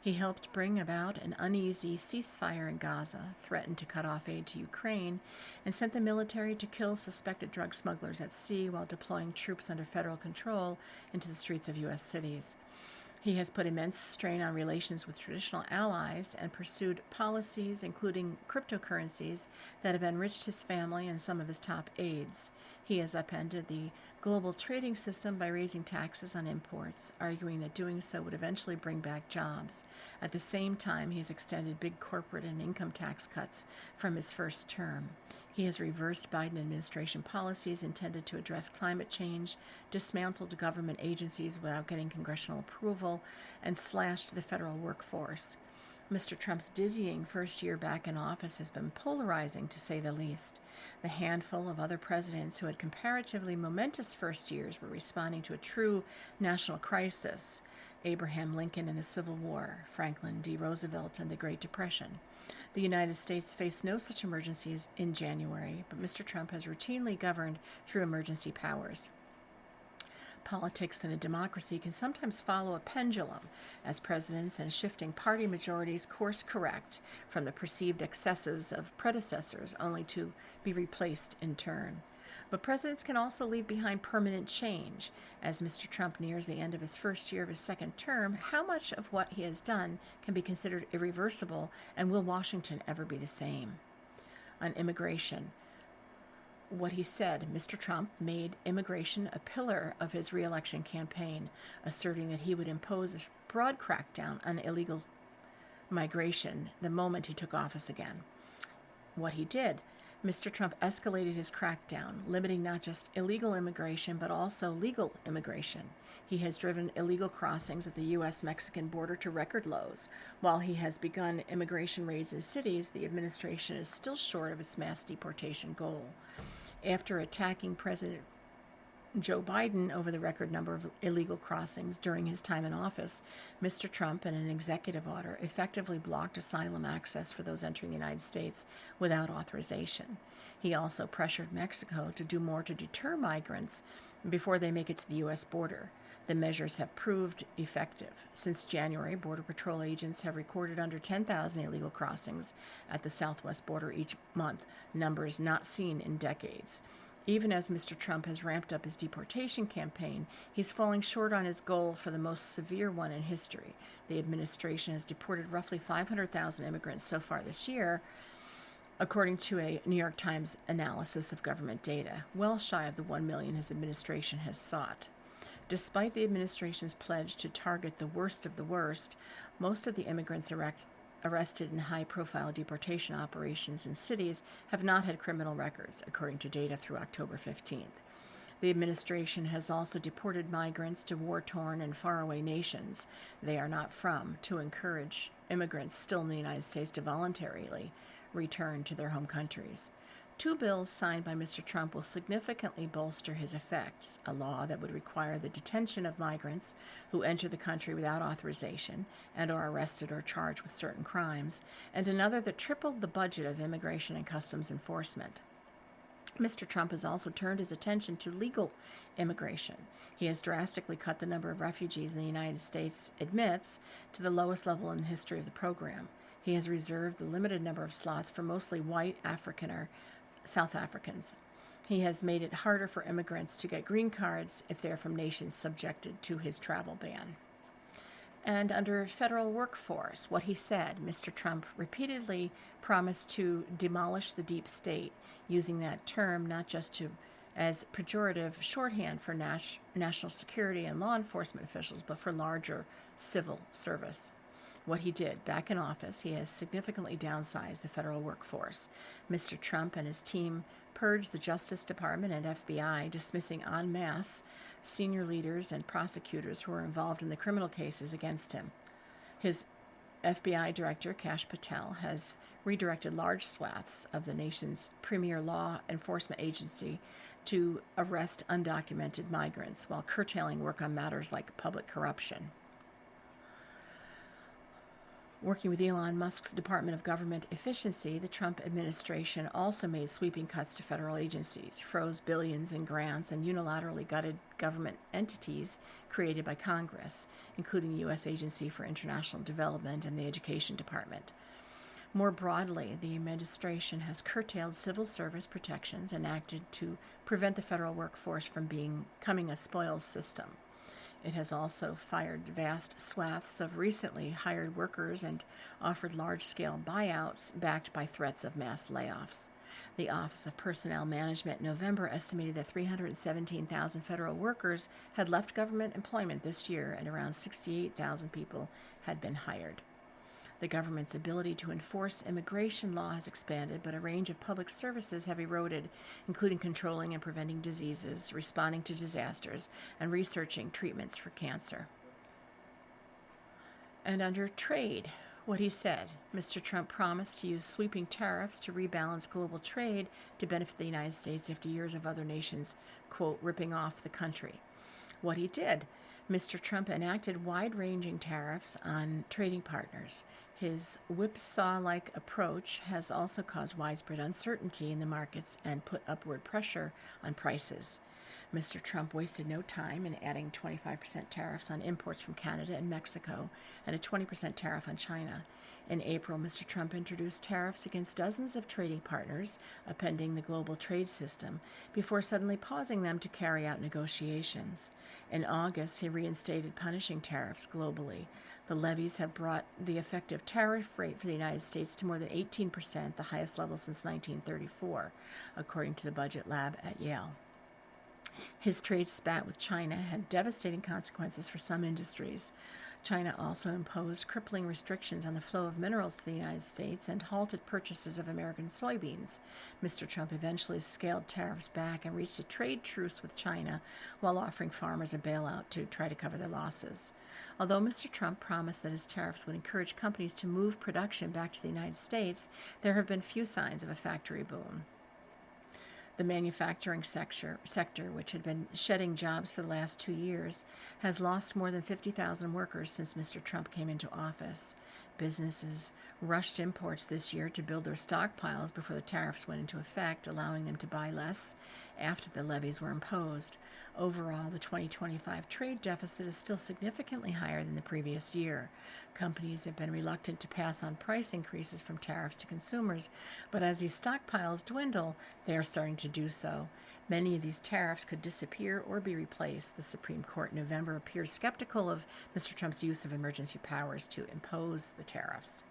He helped bring about an uneasy ceasefire in Gaza, threatened to cut off aid to Ukraine, and sent the military to kill suspected drug smugglers at sea while deploying troops under federal control into the streets of U.S. cities. He has put immense strain on relations with traditional allies and pursued policies, including cryptocurrencies, that have enriched his family and some of his top aides. He has upended the global trading system by raising taxes on imports, arguing that doing so would eventually bring back jobs. At the same time, he has extended big corporate and income tax cuts from his first term. He has reversed Biden administration policies intended to address climate change, dismantled government agencies without getting congressional approval, and slashed the federal workforce. Mr. Trump's dizzying first year back in office has been polarizing, to say the least. The handful of other presidents who had comparatively momentous first years were responding to a true national crisis: Abraham Lincoln in the Civil War, Franklin D. Roosevelt in the Great Depression. The United States faced no such emergencies in January, but Mr. Trump has routinely governed through emergency powers. Politics in a democracy can sometimes follow a pendulum, as presidents and shifting party majorities course correct from the perceived excesses of predecessors, only to be replaced in turn. But presidents can also leave behind permanent change. As Mr. Trump nears the end of his first year of his second term, how much of what he has done can be considered irreversible, and will Washington ever be the same? On immigration, what he said: Mr. Trump made immigration a pillar of his re-election campaign, asserting that he would impose a broad crackdown on illegal migration the moment he took office again. What he did: Mr. Trump escalated his crackdown, limiting not just illegal immigration but also legal immigration. He has driven illegal crossings at the U.S.-Mexican border to record lows. While he has begun immigration raids in cities, the administration is still short of its mass deportation goal. After attacking President Joe Biden over the record number of illegal crossings during his time in office, Mr. Trump, in an executive order, effectively blocked asylum access for those entering the United States without authorization. He also pressured Mexico to do more to deter migrants before they make it to the U.S. border. The measures have proved effective. Since January, Border Patrol agents have recorded under 10,000 illegal crossings at the southwest border each month, numbers not seen in decades. Even as Mr. Trump has ramped up his deportation campaign, he's falling short on his goal for the most severe one in history. The administration has deported roughly 500,000 immigrants so far this year, according to a New York Times analysis of government data, well shy of the 1 million his administration has sought. Despite the administration's pledge to target the worst of the worst, most of the immigrants arrested in high-profile deportation operations in cities have not had criminal records, according to data through October 15th. The administration has also deported migrants to war-torn and faraway nations they are not from, to encourage immigrants still in the United States to voluntarily return to their home countries. 2 bills signed by Mr. Trump will significantly bolster his effects: a law that would require the detention of migrants who enter the country without authorization and are arrested or charged with certain crimes, and another that tripled the budget of Immigration and Customs Enforcement. Mr. Trump has also turned his attention to legal immigration. He has drastically cut the number of refugees the United States admits to the lowest level in the history of the program. He has reserved the limited number of slots for mostly white African or South Africans. He has made it harder for immigrants to get green cards if they're from nations subjected to his travel ban. And under federal workforce, what he said, Mr. Trump repeatedly promised to demolish the deep state, using that term not just as pejorative shorthand for national security and law enforcement officials, but for larger civil service. What he did back in office, he has significantly downsized the federal workforce. Mr. Trump and his team purged the Justice Department and FBI, dismissing en masse senior leaders and prosecutors who were involved in the criminal cases against him. His FBI Director, Kash Patel, has redirected large swaths of the nation's premier law enforcement agency to arrest undocumented migrants while curtailing work on matters like public corruption. Working with Elon Musk's Department of Government Efficiency, the Trump administration also made sweeping cuts to federal agencies, froze billions in grants, and unilaterally gutted government entities created by Congress, including the U.S. Agency for International Development and the Education Department. More broadly, the administration has curtailed civil service protections enacted to prevent the federal workforce from becoming a spoils system. It has also fired vast swaths of recently hired workers and offered large-scale buyouts backed by threats of mass layoffs. The Office of Personnel Management in November estimated that 317,000 federal workers had left government employment this year, and around 68,000 people had been hired. The government's ability to enforce immigration law has expanded, but a range of public services have eroded, including controlling and preventing diseases, responding to disasters, and researching treatments for cancer. And under trade, what he said, Mr. Trump promised to use sweeping tariffs to rebalance global trade to benefit the United States after years of other nations, quote, ripping off the country. What he did, Mr. Trump enacted wide-ranging tariffs on trading partners. His whipsaw-like approach has also caused widespread uncertainty in the markets and put upward pressure on prices. Mr. Trump wasted no time in adding 25% tariffs on imports from Canada and Mexico and a 20% tariff on China. In April, Mr. Trump introduced tariffs against dozens of trading partners, upending the global trade system, before suddenly pausing them to carry out negotiations. In August, he reinstated punishing tariffs globally. The levies have brought the effective tariff rate for the United States to more than 18%, the highest level since 1934, according to the Budget Lab at Yale. His trade spat with China had devastating consequences for some industries. China also imposed crippling restrictions on the flow of minerals to the United States and halted purchases of American soybeans. Mr. Trump eventually scaled tariffs back and reached a trade truce with China while offering farmers a bailout to try to cover their losses. Although Mr. Trump promised that his tariffs would encourage companies to move production back to the United States, there have been few signs of a factory boom. The manufacturing sector, which had been shedding jobs for the last 2 years, has lost more than 50,000 workers since Mr. Trump came into office. Businesses rushed imports this year to build their stockpiles before the tariffs went into effect, allowing them to buy less after the levies were imposed. Overall, the 2025 trade deficit is still significantly higher than the previous year. Companies have been reluctant to pass on price increases from tariffs to consumers, but as these stockpiles dwindle, they are starting to do so. Many of these tariffs could disappear or be replaced. The Supreme Court in November appeared skeptical of Mr. Trump's use of emergency powers to impose the tariffs.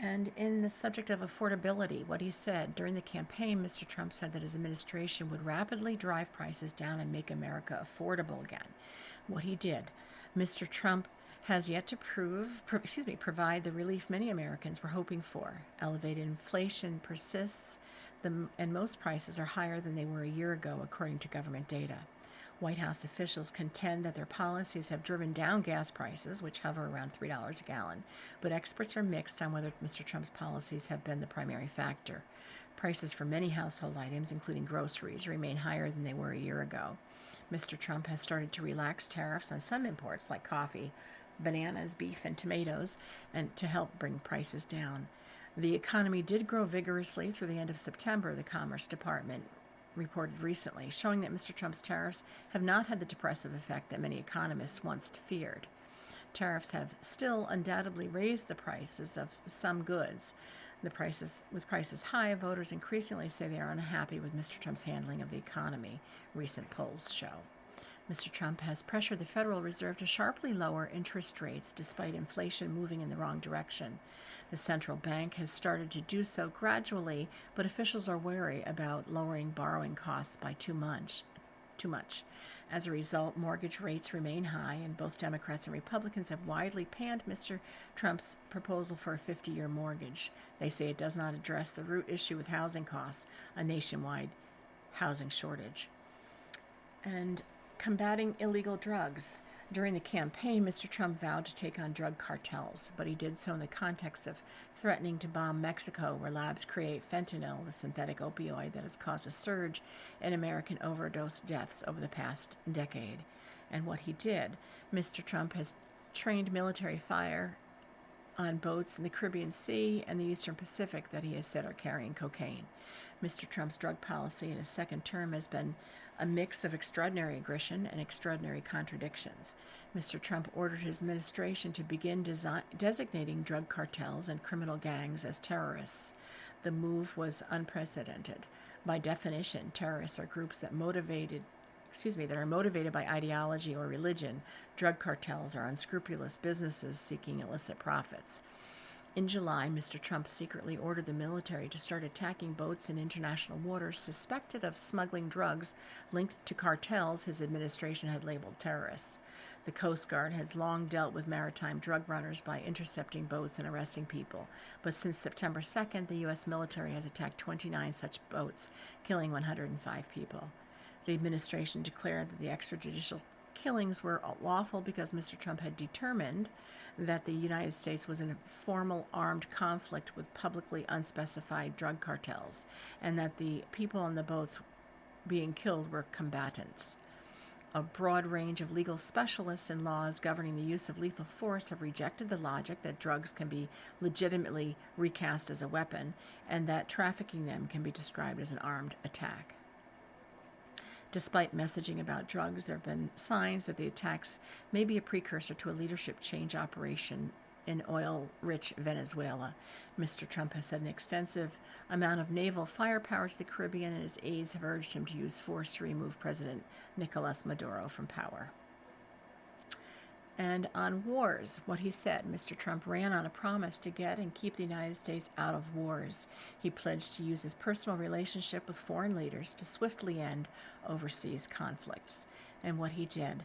And in the subject of affordability, what he said during the campaign, Mr. Trump said that his administration would rapidly drive prices down and make America affordable again. What he did, Mr. Trump has yet to provide the relief many Americans were hoping for. Elevated inflation persists, and most prices are higher than they were a year ago, according to government data. White House officials contend that their policies have driven down gas prices, which hover around $3 a gallon, but experts are mixed on whether Mr. Trump's policies have been the primary factor. Prices for many household items, including groceries, remain higher than they were a year ago. Mr. Trump has started to relax tariffs on some imports like coffee, bananas, beef, and tomatoes, and to help bring prices down. The economy did grow vigorously through the end of September, the Commerce Department reported recently, showing that Mr. Trump's tariffs have not had the depressive effect that many economists once feared. Tariffs have still undoubtedly raised the prices of some goods, With prices high, voters increasingly say they are unhappy with Mr. Trump's handling of the economy, recent polls show. Mr. Trump has pressured the Federal Reserve to sharply lower interest rates despite inflation moving in the wrong direction. The central bank has started to do so gradually, but officials are wary about lowering borrowing costs by too much. As a result, mortgage rates remain high, and both Democrats and Republicans have widely panned Mr. Trump's proposal for a 50-year mortgage. They say it does not address the root issue with housing costs, a nationwide housing shortage. And combating illegal drugs. During the campaign, Mr. Trump vowed to take on drug cartels, but he did so in the context of threatening to bomb Mexico, where labs create fentanyl, the synthetic opioid that has caused a surge in American overdose deaths over the past decade. And what he did, Mr. Trump has trained military fire on boats in the Caribbean Sea and the Eastern Pacific that he has said are carrying cocaine. Mr. Trump's drug policy in his second term has been a mix of extraordinary aggression and extraordinary contradictions. Mr. Trump ordered his administration to begin designating drug cartels and criminal gangs as terrorists. The move was unprecedented. By definition, terrorists are groups that are motivated by ideology or religion. Drug cartels are unscrupulous businesses seeking illicit profits. In July, Mr. Trump secretly ordered the military to start attacking boats in international waters suspected of smuggling drugs linked to cartels his administration had labeled terrorists. The Coast Guard has long dealt with maritime drug runners by intercepting boats and arresting people, but since September 2nd, the U.S. military has attacked 29 such boats, killing 105 people. The administration declared that the extrajudicial killings were lawful because Mr. Trump had determined that the United States was in a formal armed conflict with publicly unspecified drug cartels, and that the people on the boats being killed were combatants. A broad range of legal specialists and laws governing the use of lethal force have rejected the logic that drugs can be legitimately recast as a weapon, and that trafficking them can be described as an armed attack. Despite messaging about drugs, there have been signs that the attacks may be a precursor to a leadership change operation in oil-rich Venezuela. Mr. Trump has sent an extensive amount of naval firepower to the Caribbean, and his aides have urged him to use force to remove President Nicolas Maduro from power. And on wars, what he said, Mr. Trump ran on a promise to get and keep the United States out of wars. He pledged to use his personal relationship with foreign leaders to swiftly end overseas conflicts. And what he did,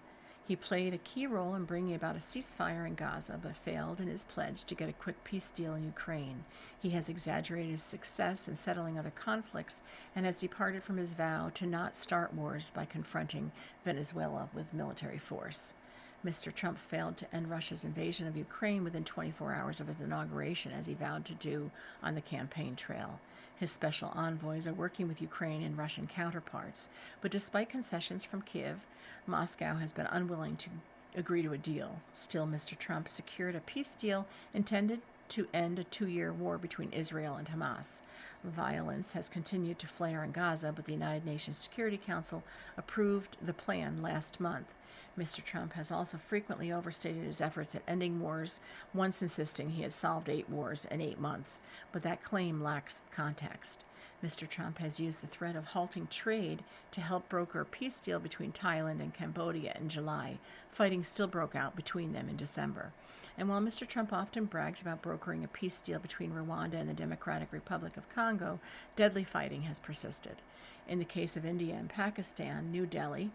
he played a key role in bringing about a ceasefire in Gaza, but failed in his pledge to get a quick peace deal in Ukraine. He has exaggerated his success in settling other conflicts and has departed from his vow to not start wars by confronting Venezuela with military force. Mr. Trump failed to end Russia's invasion of Ukraine within 24 hours of his inauguration, as he vowed to do on the campaign trail. His special envoys are working with Ukraine and Russian counterparts, but despite concessions from Kiev, Moscow has been unwilling to agree to a deal. Still, Mr. Trump secured a peace deal intended to end a 2-year war between Israel and Hamas. Violence has continued to flare in Gaza, but the United Nations Security Council approved the plan last month. Mr. Trump has also frequently overstated his efforts at ending wars, once insisting he had solved 8 wars in 8 months, but that claim lacks context. Mr. Trump has used the threat of halting trade to help broker a peace deal between Thailand and Cambodia in July. Fighting still broke out between them in December. And while Mr. Trump often brags about brokering a peace deal between Rwanda and the Democratic Republic of Congo, deadly fighting has persisted. In the case of India and Pakistan, New Delhi,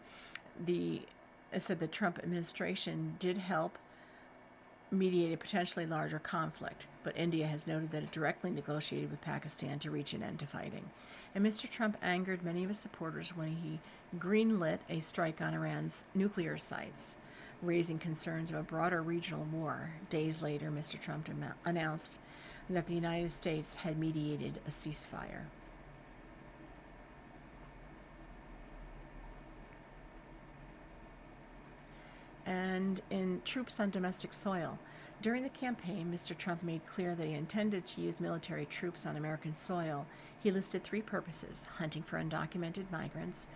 said the Trump administration did help mediate a potentially larger conflict, but India has noted that it directly negotiated with Pakistan to reach an end to fighting. And Mr. Trump angered many of his supporters when he greenlit a strike on Iran's nuclear sites, raising concerns of a broader regional war. Days later, Mr. Trump announced that the United States had mediated a ceasefire. And in troops on domestic soil. During the campaign, Mr. Trump made clear that he intended to use military troops on American soil. He listed 3 purposes: hunting for undocumented migrants,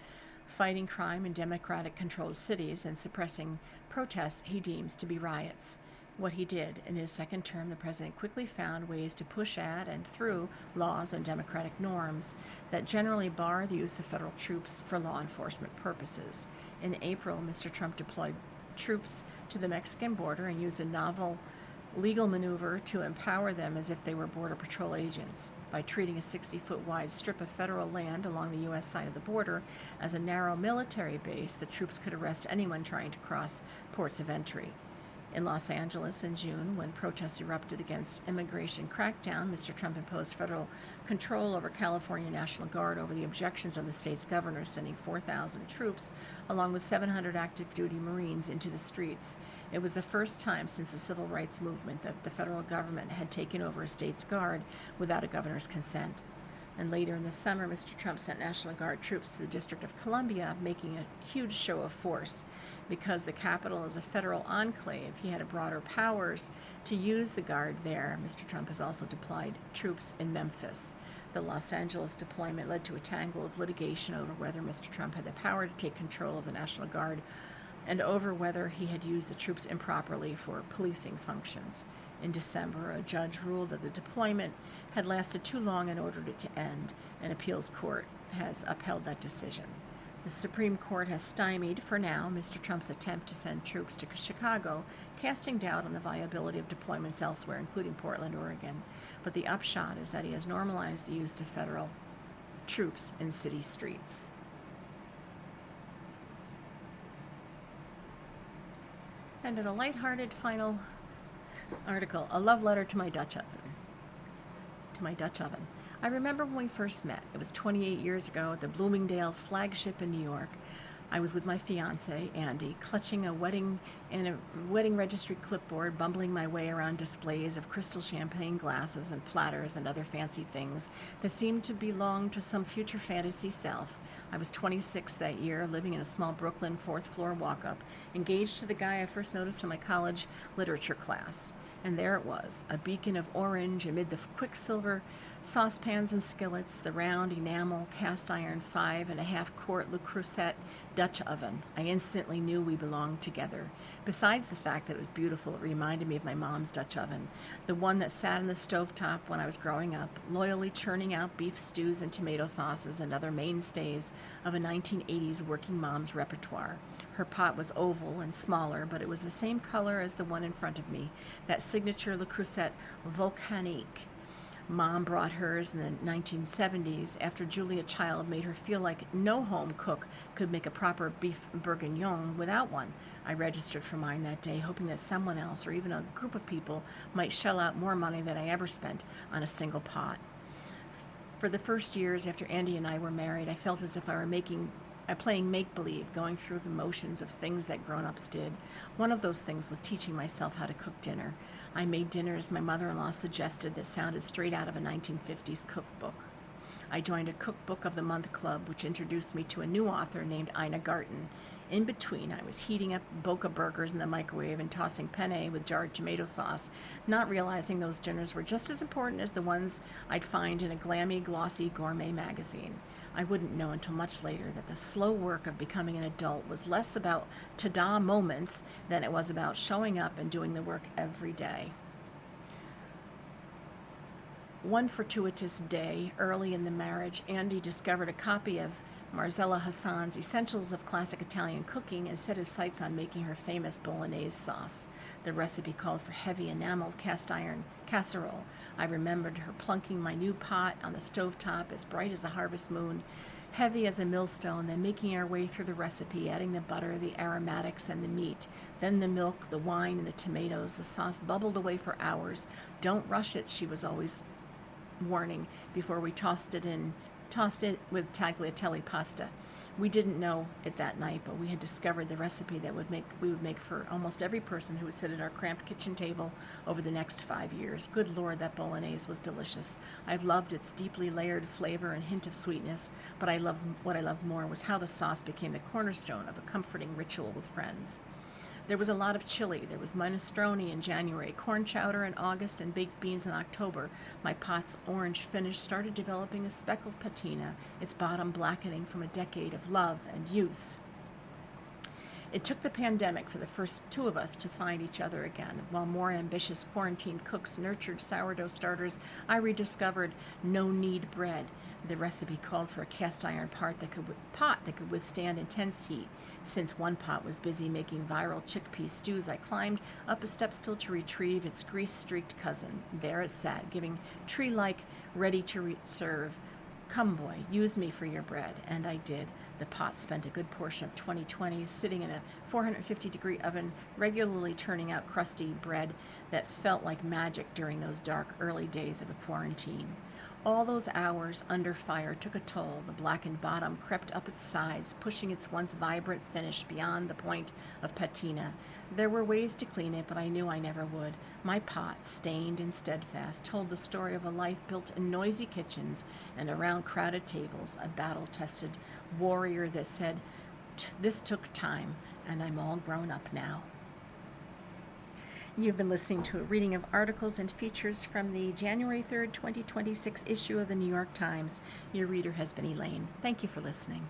fighting crime in Democratic-controlled cities, and suppressing protests he deems to be riots. what he did. In his second term, the president quickly found ways to push at and through laws and democratic norms that generally bar the use of federal troops for law enforcement purposes. In April, Mr. Trump deployed troops to the Mexican border and used a novel legal maneuver to empower them as if they were Border Patrol agents by treating a 60-foot wide strip of federal land along the U.S. side of the border as a narrow military base. The troops could arrest anyone trying to cross ports of entry. In Los Angeles in June, when protests erupted against immigration crackdown, Mr. Trump imposed federal control over California National Guard over the objections of the state's governor, sending 4,000 troops along with 700 active duty Marines into the streets. It was the first time since the civil rights movement that the federal government had taken over a state's guard without a governor's consent. And later in the summer, Mr. Trump sent National Guard troops to the District of Columbia, making a huge show of force. Because the capital is a federal enclave, he had broader powers to use the Guard there. Mr. Trump has also deployed troops in Memphis. The Los Angeles deployment led to a tangle of litigation over whether Mr. Trump had the power to take control of the National Guard and over whether he had used the troops improperly for policing functions. In December, a judge ruled that the deployment had lasted too long and ordered it to end. An appeals court has upheld that decision. The Supreme Court has stymied, for now, Mr. Trump's attempt to send troops to Chicago, casting doubt on the viability of deployments elsewhere, including Portland, Oregon. But the upshot is that he has normalized the use of federal troops in city streets. And in a lighthearted final article, a love letter to my Dutch oven. I remember when we first met. It was 28 years ago at the Bloomingdale's flagship in New York. I was with my fiance, Andy, clutching a wedding registry clipboard, bumbling my way around displays of crystal champagne glasses and platters and other fancy things that seemed to belong to some future fantasy self. I was 26 that year, living in a small Brooklyn fourth-floor walk-up, engaged to the guy I first noticed in my college literature class. And there it was, a beacon of orange amid the quicksilver saucepans and skillets, the round enamel cast iron 5.5-quart Le Creuset Dutch oven. I instantly knew we belonged together. Besides the fact that it was beautiful, it reminded me of my mom's Dutch oven, the one that sat on the stovetop when I was growing up, loyally churning out beef stews and tomato sauces and other mainstays of a 1980s working mom's repertoire. Her pot was oval and smaller, but it was the same color as the one in front of me, that signature Le Creuset Volcanique. Mom brought hers in the 1970s after Julia Child made her feel like no home cook could make a proper beef bourguignon without one. I registered for mine that day, hoping that someone else or even a group of people might shell out more money than I ever spent on a single pot. For the first years after Andy and I were married, I felt as if I were playing make-believe, going through the motions of things that grown-ups did. One of those things was teaching myself how to cook dinner. I made dinners my mother-in-law suggested that sounded straight out of a 1950s cookbook. I joined a Cookbook of the Month club, which introduced me to a new author named Ina Garten. In between, I was heating up Boca burgers in the microwave and tossing penne with jarred tomato sauce, not realizing those dinners were just as important as the ones I'd find in a glammy, glossy gourmet magazine. I wouldn't know until much later that the slow work of becoming an adult was less about ta-da moments than it was about showing up and doing the work every day. One fortuitous day, early in the marriage, Andy discovered a copy of Marcella Hassan's Essentials of Classic Italian Cooking and set his sights on making her famous bolognese sauce. The recipe called for heavy enameled cast iron casserole. I remembered her plunking my new pot on the stovetop as bright as the harvest moon, heavy as a millstone, then making our way through the recipe, adding the butter, the aromatics, and the meat, then the milk, the wine, and the tomatoes. The sauce bubbled away for hours. Don't rush it, she was always warning before we tossed it with tagliatelle pasta. We didn't know it that night, but we had discovered the recipe that we would make for almost every person who would sit at our cramped kitchen table over the next 5 years. Good Lord, that bolognese was delicious. I've loved its deeply layered flavor and hint of sweetness, but what I loved more was how the sauce became the cornerstone of a comforting ritual with friends. There was a lot of chili. There was minestrone in January, corn chowder in August, and baked beans in October. My pot's orange finish started developing a speckled patina, its bottom blackening from a decade of love and use. It took the pandemic for the first two of us to find each other again. While more ambitious quarantine cooks nurtured sourdough starters, I rediscovered no-knead bread. The recipe called for a cast iron pot that could withstand intense heat. Since one pot was busy making viral chickpea stews, I climbed up a step stool to retrieve its grease-streaked cousin. There it sat, giving tree-like, ready to serve. Come, boy, use me for your bread. And I did. The pot spent a good portion of 2020 sitting in a 450-degree oven, regularly turning out crusty bread that felt like magic during those dark early days of a quarantine. All those hours under fire took a toll. The blackened bottom crept up its sides, pushing its once vibrant finish beyond the point of patina. There were ways to clean it, but I knew I never would. My pot, stained and steadfast, told the story of a life built in noisy kitchens and around crowded tables, a battle-tested warrior that said, "This took time, and I'm all grown up now." You've been listening to a reading of articles and features from the January 3rd, 2026 issue of the New York Times. Your reader has been Elaine. Thank you for listening.